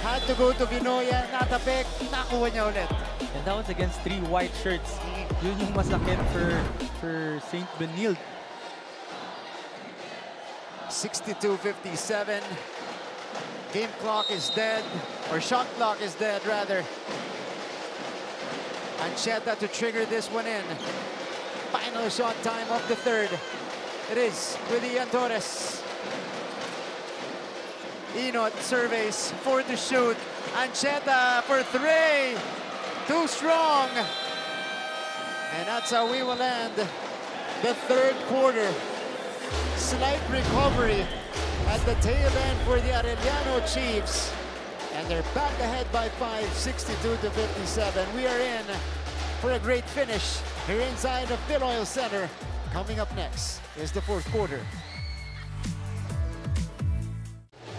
A: Had to go to Vinoya, natapik, nakuha niya ulit.
B: And that was against 3 white shirts. Yun yung masakit for St. Benilde.
A: 62-57. Game clock is dead, or shot clock is dead rather. Ancheta to trigger this one in. Final shot time of the third. It is with Ian Torres. Inot surveys, 4 to shoot. Ancheta for 3. Too strong. And that's how we will end the third quarter. Slight recovery at the tail end for the Arellano Chiefs. And they're back ahead by 5, 62-57. We are in for a great finish here inside the Phil Oil Center. Coming up next is the fourth quarter.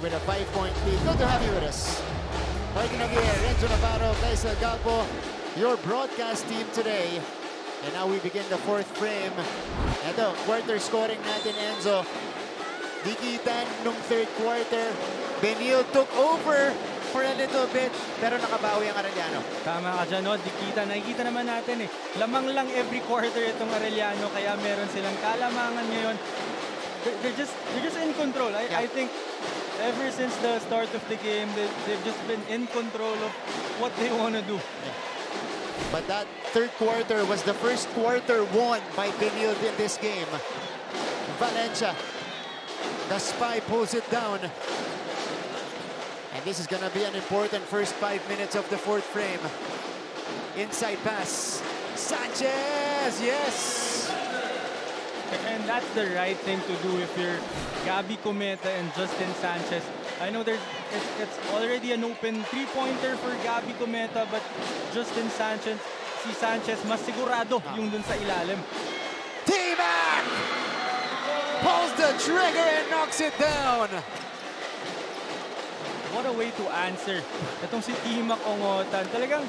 A: With a 5-point lead. Good to have you with us. Parking Aguirre, Renzo Navarro, Kaisel Galpo, your broadcast team today. And now we begin the fourth frame. Ito, quarter scoring natin, Enzo. Dikitan nung third quarter. Benil took over for a little bit, pero nakabawi ang Arellano.
B: Tama ka dyan, no? Nakikita naman natin eh. Lamang lang every quarter itong Arellano, kaya meron silang kalamangan ngayon. They're just in control. I think ever since the start of the game, they've just been in control of what they want to do.
A: Yeah. But that third quarter was the first quarter won by Benil in this game. Valencia, the spy pulls it down. And this is going to be an important first 5 minutes of the fourth frame. Inside pass. Sanchez, yes!
B: And that's the right thing to do if you're Gabby Cometa and Justin Sanchez. I know it's already an open three-pointer for Gabby Cometa, but Justin Sanchez, si Sanchez, mas sigurado yung dun sa ilalim.
A: T-Mac pulls the trigger and knocks it down.
B: What a way to answer. Itong si T-Mac Ongotan. Talagang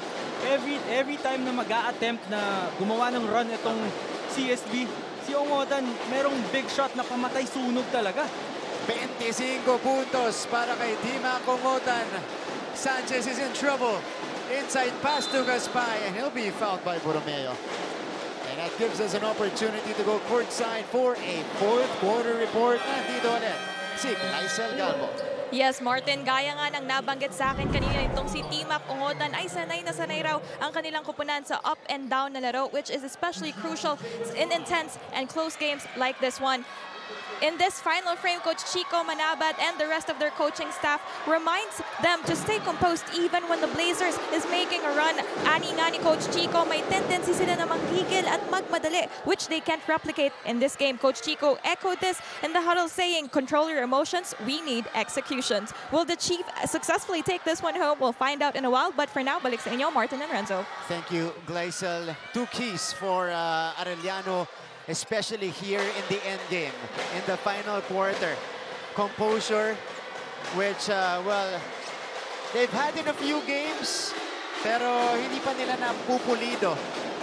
B: every time na mag-a-attempt na gumawa ng run itong CSB, si Ongotan merong big shot na pamatay sunog talaga.
A: 25 puntos para kay T-Mac Ongotan. Sanchez is in trouble. Inside pass to Gaspay, and he'll be fouled by Borromeo. And that gives us an opportunity to go courtside for a fourth quarter report. Nandito ulit si Gleisel Galbo.
C: Yes, Martin, gaya nga ng nabanggit sa akin kanina, itong si T-Mac Ongotan ay sanay na sanay raw ang kanilang kupunan sa up and down na laro, which is especially crucial in intense and close games like this one. In this final frame, Coach Chico Manabat and the rest of their coaching staff reminds them to stay composed even when the Blazers is making a run. Ani nga ni Coach Chico, may tendency sila na manghigil at magmadali, which they can't replicate in this game. Coach Chico echoed this in the huddle saying, control your emotions, we need executions. Will the Chief successfully take this one home? We'll find out in a while, but for now, balik sa inyo, Martin and Renzo.
A: Thank you, Gleisel. Two keys for Arellano, especially here in the end game, in the final quarter. Composure, which, well, they've had in a few games, pero hindi pa nila napupulido,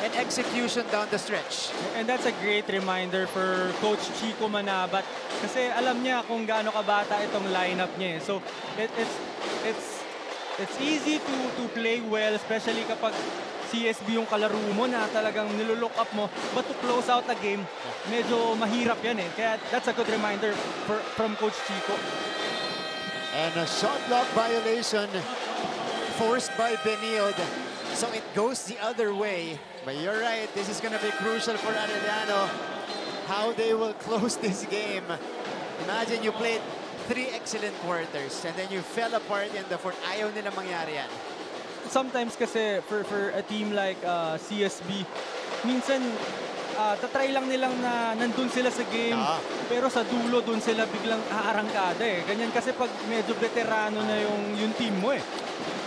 A: and execution down the stretch.
B: And that's a great reminder for Coach Chico Manabat kasi alam niya kung gaano kabata itong lineup niya. So it's easy to play well, especially kapag CSB yung kalaro mo na talagang nilulook up mo, but to close out the game, medyo mahirap yan eh. Kaya that's a good reminder from Coach Chico.
A: And a shot clock violation forced by Benilde. So it goes the other way. But you're right, this is going to be crucial for Arellano, how they will close this game. Imagine you played 3 excellent quarters and then you fell apart in the fourth. Ayaw nila mangyari yan.
B: Sometimes kasi for a team like CSB, minsan tatry lang nilang na nandun sila sa game, pero sa dulo dun sila biglang aarangkada eh. Ganyan kasi pag medyo veterano na yung team mo eh.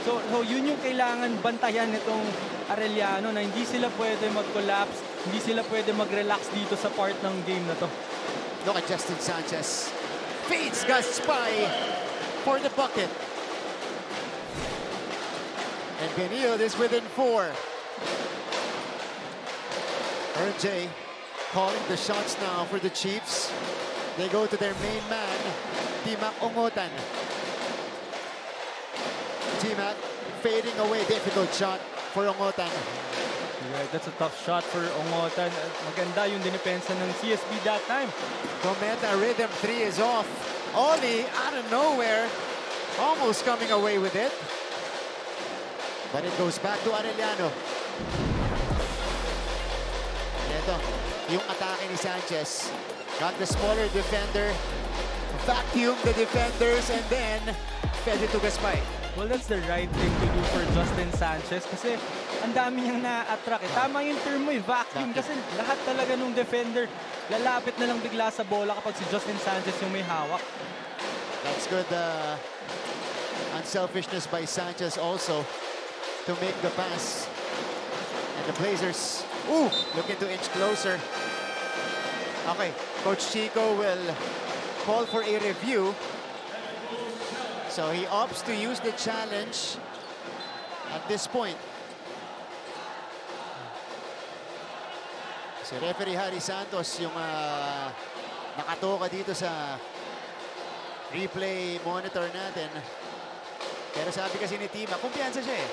B: So yun yung kailangan bantayan nitong Arellano na hindi sila pwede mag-collapse, hindi sila pwede mag-relax dito sa part ng game na to.
A: Look at Justin Sanchez. Feeds Gaspay for the bucket. And Benilde is within 4. RJ calling the shots now for the Chiefs. They go to their main man, T-Mac Ongotan. T-Mac fading away. Difficult shot for Ongotan.
B: Right, that's a tough shot for Ongotan. Maganda yung dinipensa ng CSB that time.
A: Cometa rhythm 3 is off. Oli out of nowhere. Almost coming away with it. But it goes back to Arellano. Ito, yung atake ni Sanchez. Got the smaller defender. Vacuum the defenders and then fed it to Gaspay.
B: Well, that's the right thing to do for Justin Sanchez kasi ang dami niyang na-attract. Tama yung term mo eh, vacuum. Kasi lahat talaga nung defender lalapit na lang bigla sa bola kapag si Justin Sanchez yung may hawak.
A: That's good unselfishness by Sanchez also to make the pass. And the Blazers, looking to inch closer. Okay, Coach Chico will call for a review. So he opts to use the challenge at this point. Si referee Harry Santos yung nakatoka dito sa replay monitor natin. Pero sabi kasi ni Tima, kumpiyansa siya eh.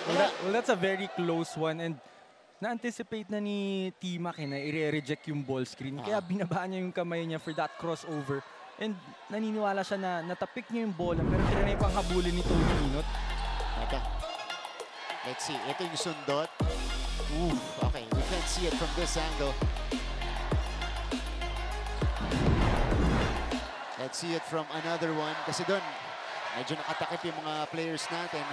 B: Well, that's a very close one and na-anticipate na ni Tima na i-reject yung ball screen. Kaya binabaan niya yung kamay niya for that crossover. And naniniwala siya na natapik niya yung bola pero tinanay pang habulin ni Tony Inot.
A: Okay. Let's see. Ito yung sundot. Ooh, okay. We can't see it from this angle. Let's see it from another one. Kasi doon, medyo nakatakip yung mga players natin.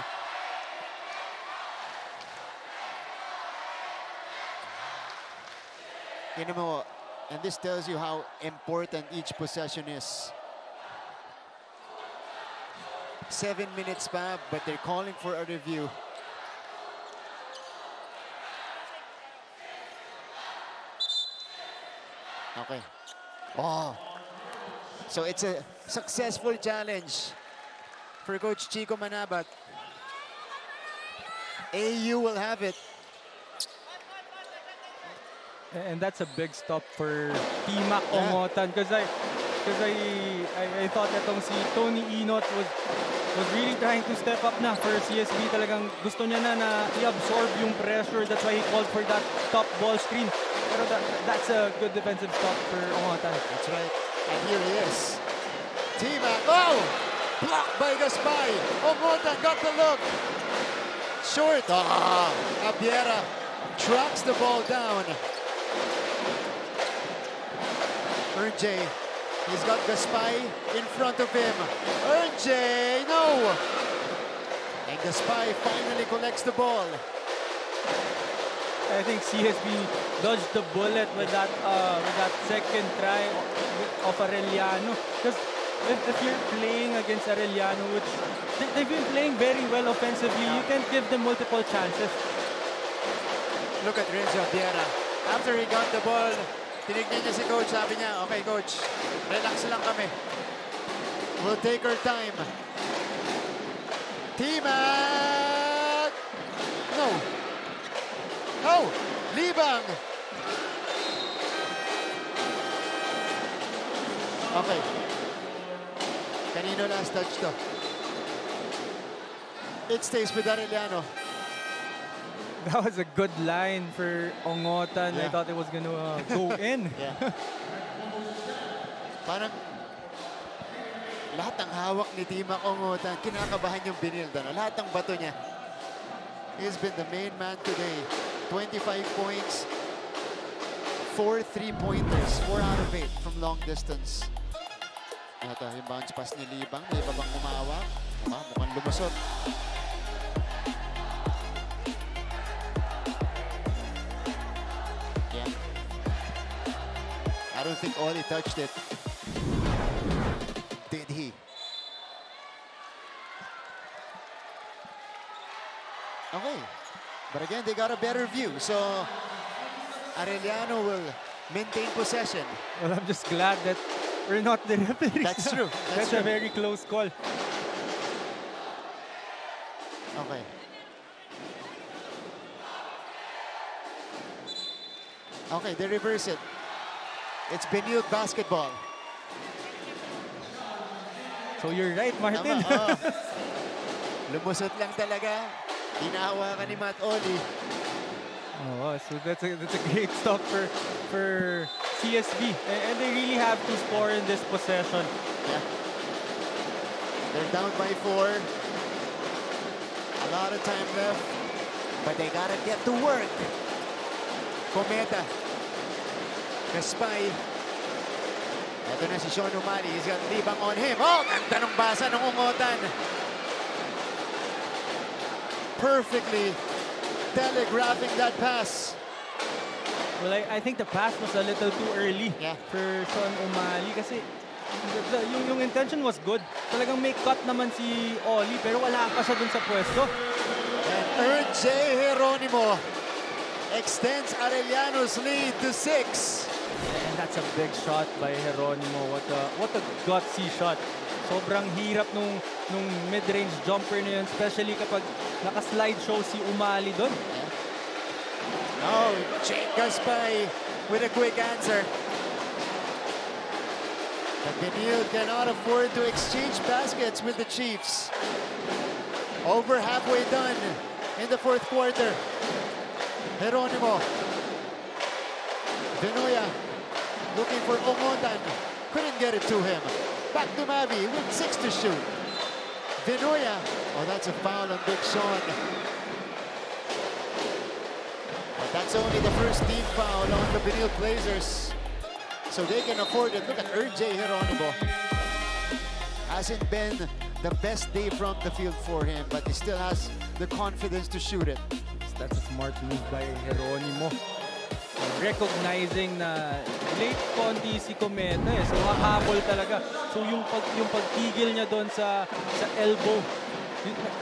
A: You know, and this tells you how important each possession is. 7 minutes pa, but they're calling for a review. Okay. Oh. So it's a successful challenge for Coach Chico Manabat. AU will have it.
B: And that's a big stop for Timac Ongotan because I thought itong si Tony Inot was really trying to step up na for CSB. Talagang gusto niya na i-absorb yung pressure. That's why he called for that top ball screen. Pero that's a good defensive stop for Ongotan.
A: That's right. And here he is. Timac. Oh! Blocked by Gaspay. Ongotan got the look. Short. Abiera tracks the ball down. Ernjay, he's got Gaspay in front of him. Ernjay, no! And Gaspay finally collects the ball.
B: I think CSB dodged the bullet with that second try of Arellano. Because if you're playing against Arellano, which they've been playing very well offensively, you can give them multiple chances.
A: Look at Renzo Abiera. After he got the ball, tinignan niya si coach, sabi niya, okay coach, relax lang kami. We'll take our time. Timac! No. No! Libang! Okay. Kanino last touch to? It stays with Arellano.
B: That was a good line for Ongotan. I thought it was going to go in.
A: Yeah. Parang lahat ng hawak ni Timac Ongotan, kinakabahan yung Binilda. Lahat ng bato niya. He's been the main man today. 25 points, 4 3-pointers, 4 out of 8 from long distance. Ito, yung bounce pass ni Libang. May iba bang umawak? Mukhang lumusot. I don't think Oli touched it. Did he? Okay. But again, they got a better view. So, Arellano will maintain possession.
B: Well, I'm just glad that we're not the referee.
A: That's true.
B: That's a very close call.
A: Okay. Okay, they reverse it. It's Benilde basketball.
B: So you're right, Martin.
A: Lumusot lang talaga. Hinahawakan ni Matt Oli.
B: Oh, so that's a great stop for CSB. And they really have to score in this possession.
A: Yeah. They're down by 4. A lot of time left. But they gotta get to work. Cometa. Gaspay. Ito na si Sean Umali. He's got Libang on him. Oh, ganda ng basa ng Ongotan. Perfectly telegraphing that pass.
B: Well, I think the pass was a little too early for Sean Umali kasi yung intention was good. Talagang may cut naman si Oli pero wala pa siya dun sa pwesto.
A: And Ernjay Geronimo extends Arellano's lead to 6.
B: And that's a big shot by Geronimo. What a gutsy shot. Sobrang hirap nung mid-range jumper na yun, especially kapag naka-slide show si Umali doon.
A: Oh, Jake Gaspay with a quick answer. But Benil cannot afford to exchange baskets with the Chiefs. Over halfway done in the fourth quarter. Geronimo. Vinoya looking for Omotan. Couldn't get it to him. Back to Mavi with 6 to shoot. Vinoya. Oh, that's a foul on Big Sean. But that's only the first team foul on the Benil Blazers. So they can afford it. Look at RJ Geronimo. Hasn't been the best day from the field for him, but he still has the confidence to shoot it.
B: That's a smart move by Geronimo. Recognizing na late konti si Cometa eh. So hahabol talaga. So yung pagtigil niya doon sa elbow,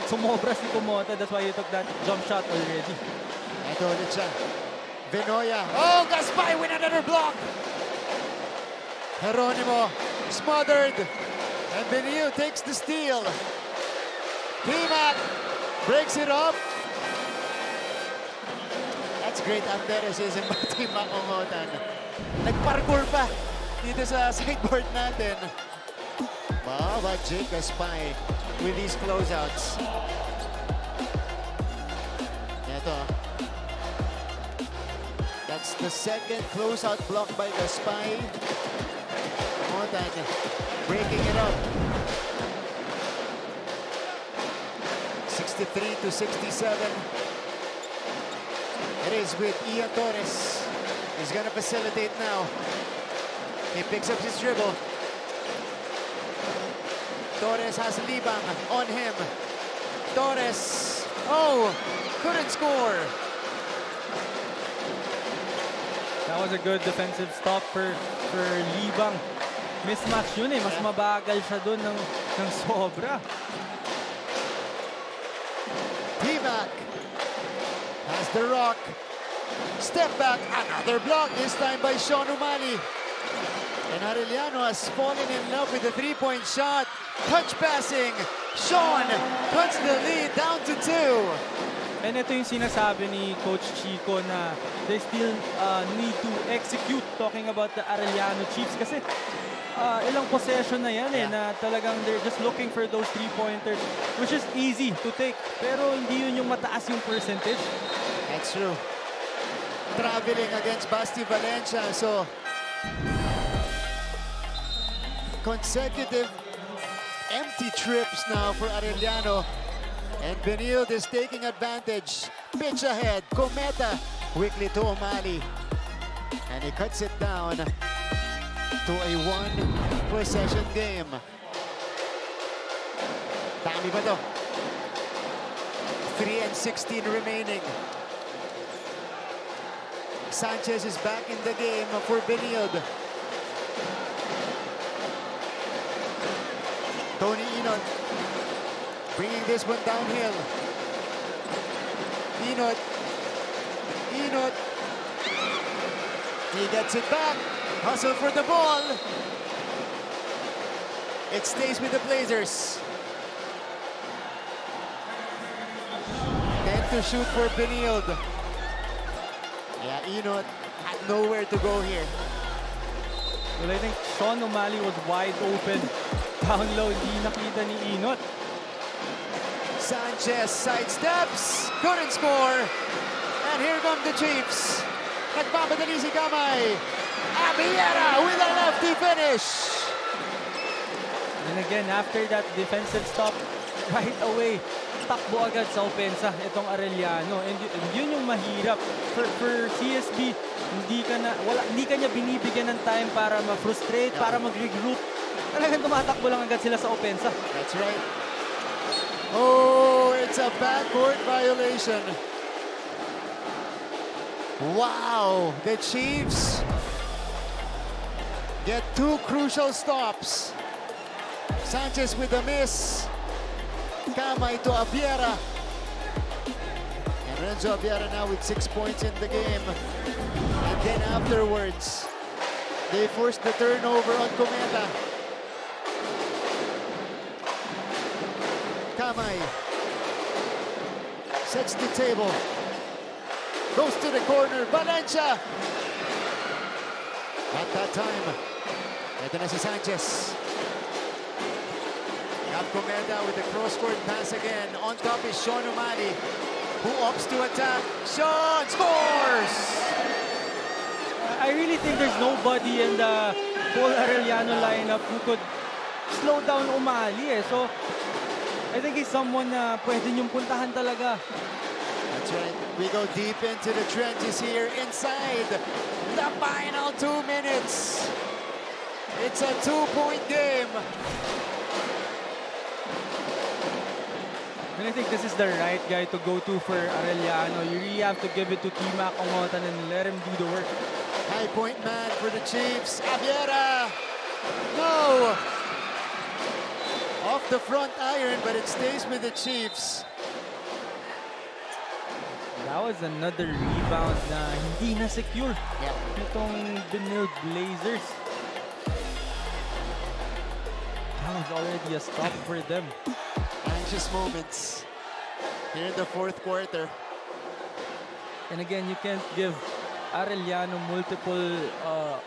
B: sumobra si Cometa. That's why he took that jump shot already.
A: Ito ulit siya. Vinoya. Oh, Gaspay with another block. Geronimo smothered. And Benil takes the steal. T-Mac breaks it up. That's great athleticism by T-Mac Omotan. Nagparkour pa dito sa sideboard natin. Wow, but Jake Gaspay with these closeouts. Ito. That's the second closeout block by Gaspay. Omotan breaking it up. 63 to 67. It is with Ian Torres. He's gonna facilitate now. He picks up his dribble. Torres has Libang on him. Torres, oh, couldn't score.
B: That was a good defensive stop for Libang. Mismatch yun eh. Mas mabagal siya doon ng sobra.
A: T-Mac has the rock. Step back, another block, this time by Sean Umali. And Arellano has fallen in love with the three-point shot. Touch passing. Sean cuts the lead down to 2.
B: And ito yung sinasabi ni Coach Chico na they still need to execute, talking about the Arellano Chiefs. Kasi ilang possession na yan eh, na talagang they're just looking for those three-pointers, which is easy to take. Pero hindi yun yung mataas yung percentage.
A: That's true. Traveling against Basti Valencia, so consecutive empty trips now for Arellano. And Benil is taking advantage. Pitch ahead, Cometa quickly to Umali. And he cuts it down to a one-possession game. Dami ba to? 3:16 remaining. Sanchez is back in the game for Benil. Tony Inot bringing this one downhill. Inot. He gets it back. Hustle for the ball. It stays with the Blazers. 10 to shoot for Benil. Yeah, Inot had nowhere to go here.
B: Well, I think Sean Umali was wide open. Down low, hindi nakita ni Inot.
A: Sanchez sidesteps, couldn't score. And here come the Chiefs. Nagmamadali si Kamay. Abiera with a lefty finish.
B: And again, after that defensive stop, right away, takbo agad sa opensa itong Arellano. And yun yung mahirap. For CSB, hindi ka niya binibigyan ng time para ma-frustrate, para mag-regroup. Talagang tumatakbo lang agad sila sa opensa.
A: That's right. Oh, it's a backcourt violation. Wow, the Chiefs get two crucial stops. Sanchez with a miss. Kamay to Abiera. And Renzo Abiera now with 6 points in the game. And then afterwards, they forced the turnover on Cometa. Kamay sets the table. goes to the corner. Valencia. At that time, ito na si Sanchez. Gab Comeda with the cross-court pass again. On top is Sean O'Malley, who opts to attack. Sean scores!
B: I really think there's nobody in the whole Arellano lineup who could slow down O'Malley. So, I think he's someone na pwede niyong puntahan talaga.
A: That's right. We go deep into the trenches here inside the final 2 minutes. It's a 2-point game.
B: And I think this is the right guy to go to for Arellano. You really have to give it to T-Mac Ongotan and let him do the work.
A: High point man for the Chiefs. Aviera. No. Off the front iron, but it stays with the Chiefs.
B: That was another rebound na hindi na secure.
A: Yeah.
B: Itong Benil Blazers. That was already a stop for them.
A: Anxious moments here in the fourth quarter.
B: And again, you can't give Arellano multiple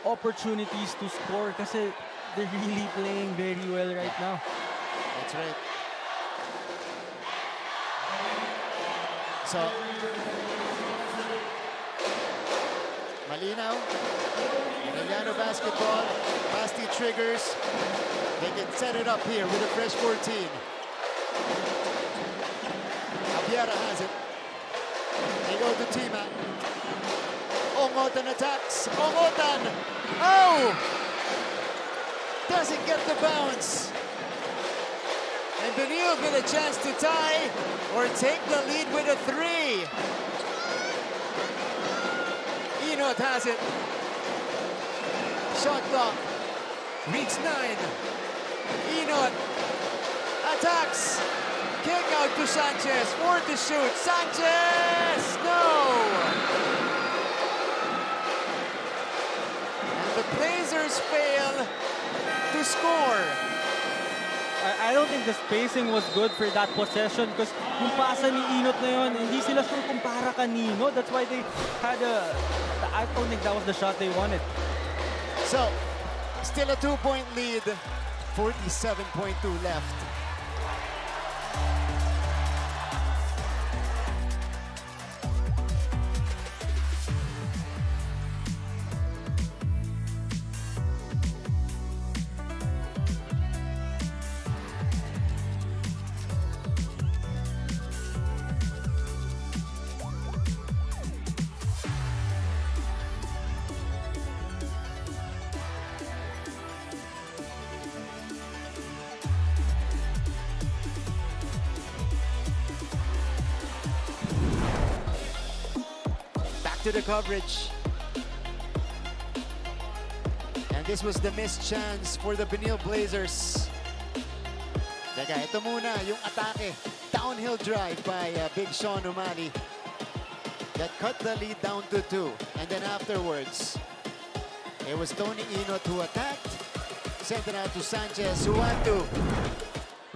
B: opportunities to score kasi they're really playing very well right now.
A: That's right. So, malinaw. Arellano basketball. Basti triggers. They can set it up here with a fresh 14. Aviera has it. They go to T-Mac. Ongotan attacks. Ongotan. Oh! Doesn't get the bounce. And Benil with a chance to tie or take the lead with a 3. Enot has it. Shot clock. Reads 9. Enot attacks. Kick out to Sanchez. 4 to shoot. Sanchez! No! And the Blazers fail to score.
B: I don't think the spacing was good for that possession because yung pasa ni Enot na yun, hindi sila sure kung para kanino. That's why they had I don't think that was the shot they wanted.
A: So, still a 2-point lead. 47.2 left. To the coverage. And this was the missed chance for the Benil Blazers. Teka, ito muna yung atake. Downhill drive by Big Sean O'Malley that cut the lead down to 2. And then afterwards, it was Tony Enot who attacked, sent it out to Sanchez who had to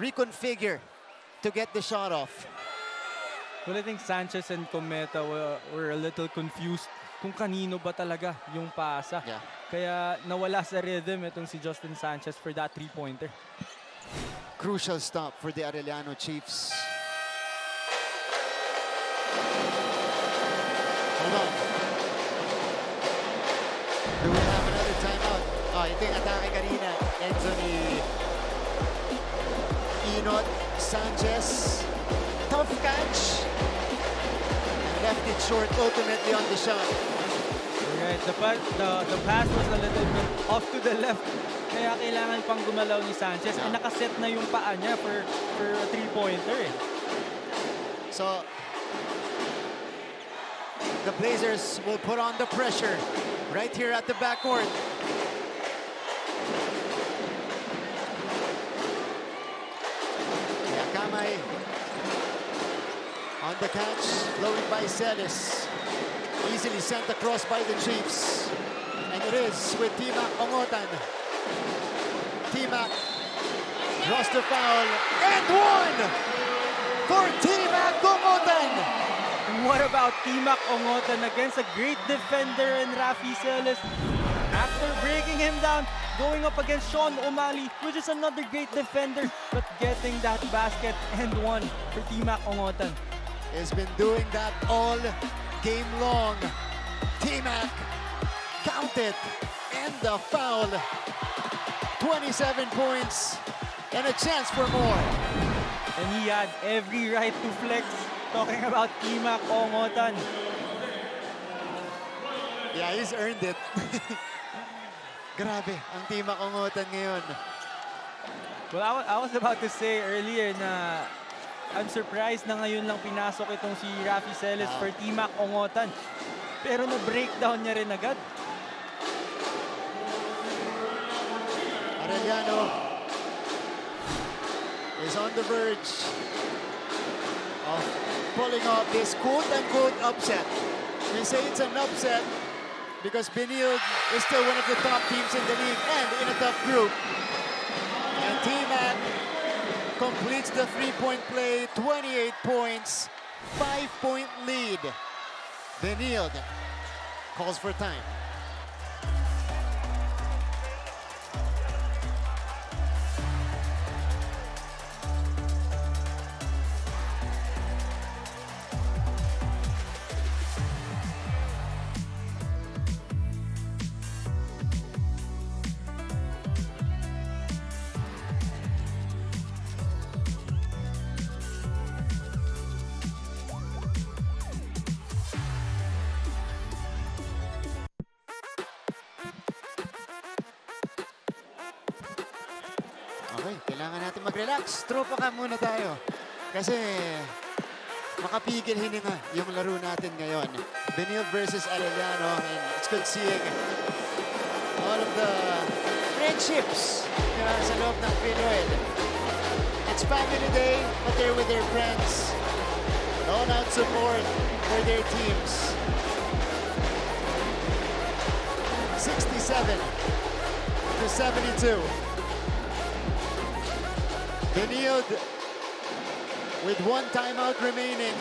A: reconfigure to get the shot off.
B: Well, I think Sanchez and Cometa were a little confused kung kanino ba talaga yung pasa.
A: Yeah.
B: Kaya nawala sa rhythm itong si Justin Sanchez for that 3-pointer.
A: Crucial stop for the Arellano Chiefs. Hold on. Do we have another timeout? Oh, ito yung atake kanina. Anthony Enot, Sanchez. Tough catch. And left it short ultimately on the shot.
B: Right, the pass was a little bit off to the left. Kaya kailangan pang gumalaw ni Sanchez. And nakaset na yung paa niya for a 3-pointer eh.
A: So, the Blazers will put on the pressure right here at the backcourt. Yakamai on the catch, blowing by Celis. Easily sent across by the Chiefs. And it is with T-Mac Ongotan. T-Mac draws the foul and one for T-Mac Ongotan.
B: And what about Timac Ongotan against a great defender in Rafi Celis? After breaking him down, going up against Sean O'Malley, which is another great defender, but getting that basket and one for Timac Ongotan.
A: Has been doing that all game long. Timac counted and the foul. 27 points and a chance for more.
B: And he had every right to flex. Talking about Timac Ongotan.
A: Yeah, he's earned it. Grabe, ang Timac Ongotan ngayon.
B: Well, I was about to say earlier na I'm surprised na ngayon lang pinasok itong si Rafi Celis for Timac Ongotan. Pero na-breakdown niya rin agad.
A: Arellano is on the verge of pulling off this quote-unquote upset. We say it's an upset because Benilde is still one of the top teams in the league and in a tough group. And Timac completes the three-point play, 28 points, 5-point lead. Benilde calls for time. Okay, kailangan natin mag-relax. Tropa ka muna tayo. Kasi makapigil hininga yung laro natin ngayon. Benilde versus Arellano. And it's good seeing all of the friendships sa loob ng Pinoy. It's family day, but they're with their friends. All-out support for their teams. 67-72. Benilde with one timeout remaining.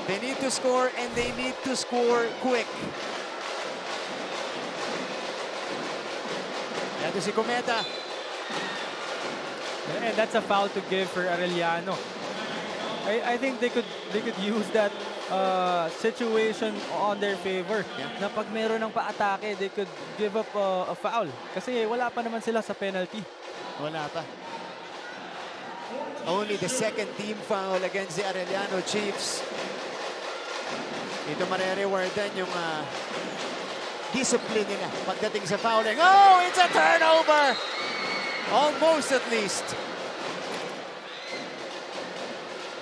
A: They need to score and they need to score quick. Ito si Cometa.
B: And that's a foul to give for Arellano. I think they could use that situation on their favor.
A: Yeah.
B: Na pag meron ng paatake, they could give up a foul. Kasi wala pa naman sila sa penalty.
A: Wala pa. Only the second team foul against the Arellano Chiefs. Ito marere-rewardan yung discipline nila pagdating sa fouling. Oh, it's a turnover! Almost at least.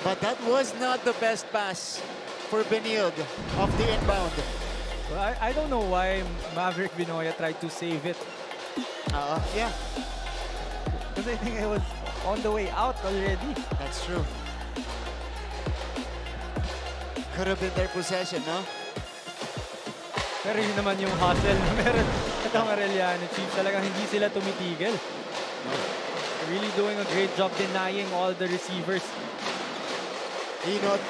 A: But that was not the best pass for Benilde off the inbound.
B: Well, I don't know why Maverick Binoya tried to save it.
A: Yeah,
B: Because I think it was on the way out already.
A: that's true. Could have been their possession, no?
B: Pero yun naman yung hustle na meron itong Arellano Chiefs. Talagang hindi sila tumitigil. Really doing a great job denying all the receivers.
A: Inot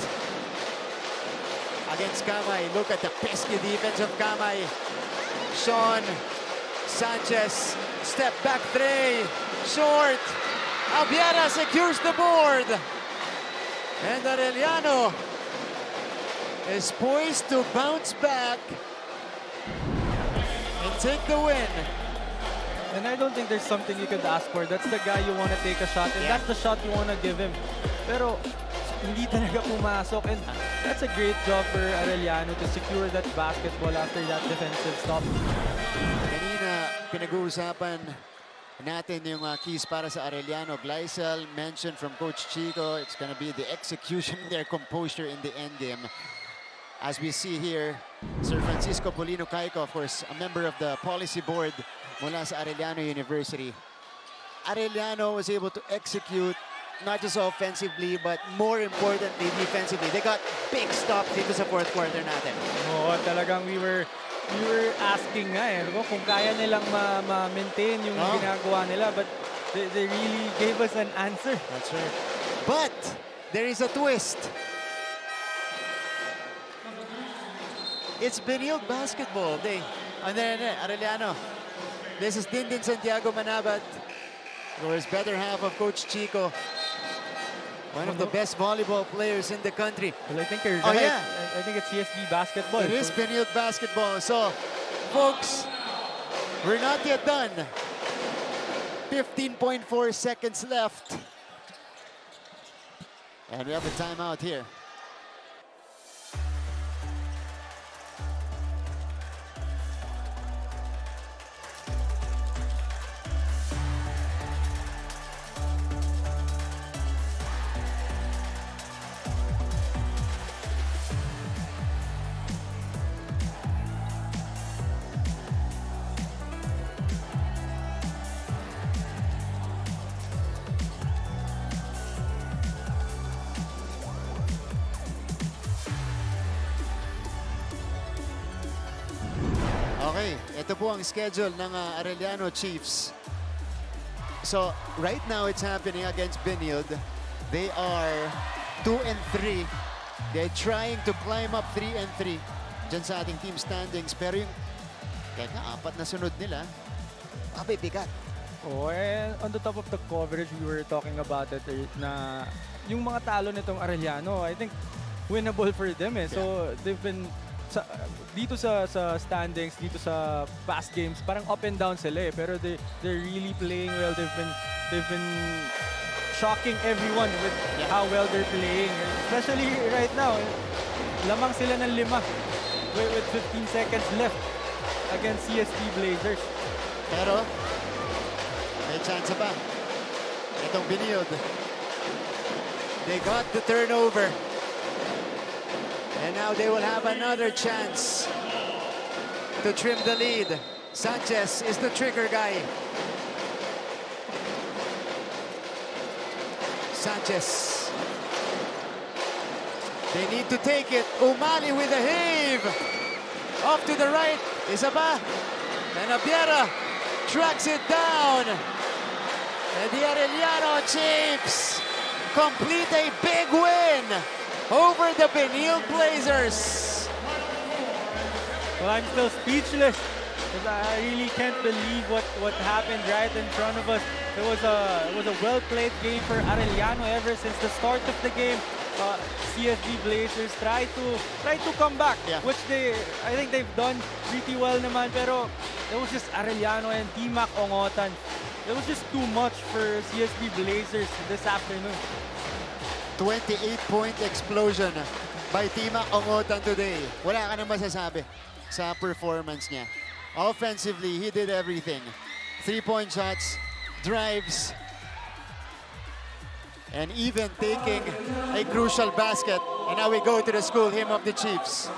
A: against Kamay. Look at the pesky defense of Kamay. Sean Sanchez, step back three, short. Albiera secures the board. And Arellano is poised to bounce back and take the win.
B: And I don't think there's something you could ask for. That's the guy you want to take a shot, and that's the shot you want to give him. Pero hindi talaga pumasok, and that's a great job for Arellano to secure that basketball after that defensive stop.
A: Kanina, pinag-uusapan natin yung keys para sa Arellano. Gleisel mentioned from Coach Chico, it's gonna be the execution, their composure in the end game. As we see here, Sir Francisco Polino Caico, of course, a member of the policy board mula sa Arellano University. Arellano was able to execute not just offensively, but more importantly, defensively. They got big stops dito sa fourth quarter natin.
B: Oo, talagang we were asking nga kung kaya nilang ma-maintain yung ginagawa nila, but they really gave us an answer.
A: That's right. But there is a twist. It's Benilde basketball. Arellano. This is Dindin Santiago Manabat, who is better half of Coach Chico. One of the best volleyball players in the country.
B: Well, I think you're
A: Oh,
B: right.
A: yeah.
B: I think it's CSD basketball.
A: It is Benilde basketball. So, folks, we're not yet done. 15.4 seconds left. And we have a timeout here. Okay, ito po ang schedule ng Arellano Chiefs. So, right now it's happening against Benilde. They are 2-3. They're trying to climb up 3-3 dyan sa ating team standings. Pero yung, apat na sunod nila, bigat.
B: Oh, and on the top of the coverage, we were talking about it na yung mga talo nitong Arellano, I think winnable for them eh. So, they've been dito sa standings, dito sa past games, parang up and down sila eh. Pero they're really playing well. They've been shocking everyone with how well they're playing. Especially right now, lamang sila ng 5 with 15 seconds left against CSD Blazers.
A: Pero, may chance pa. Itong Benilde. They got the turnover. And now they will have another chance to trim the lead. Sanchez is the trigger guy. Sanchez. They need to take it. Umali with a heave. Off to the right. Isaba. And Abiera tracks it down. And the Arellano Chiefs complete a big win over the Benilde Blazers.
B: Well, I'm still speechless because I really can't believe what happened right in front of us. It was a well-played game for Arellano ever since the start of the game. CSD Blazers tried to come back, which I think they've done pretty well naman. Pero it was just Arellano and Timac Ongotan. It was just too much for CSD Blazers this afternoon.
A: 28-point explosion by Timac Ongotan today. Wala ka na masasabi sa performance niya. Offensively, he did everything. 3-point shots, drives, and even taking a crucial basket. And now we go to the school hymn of the Chiefs.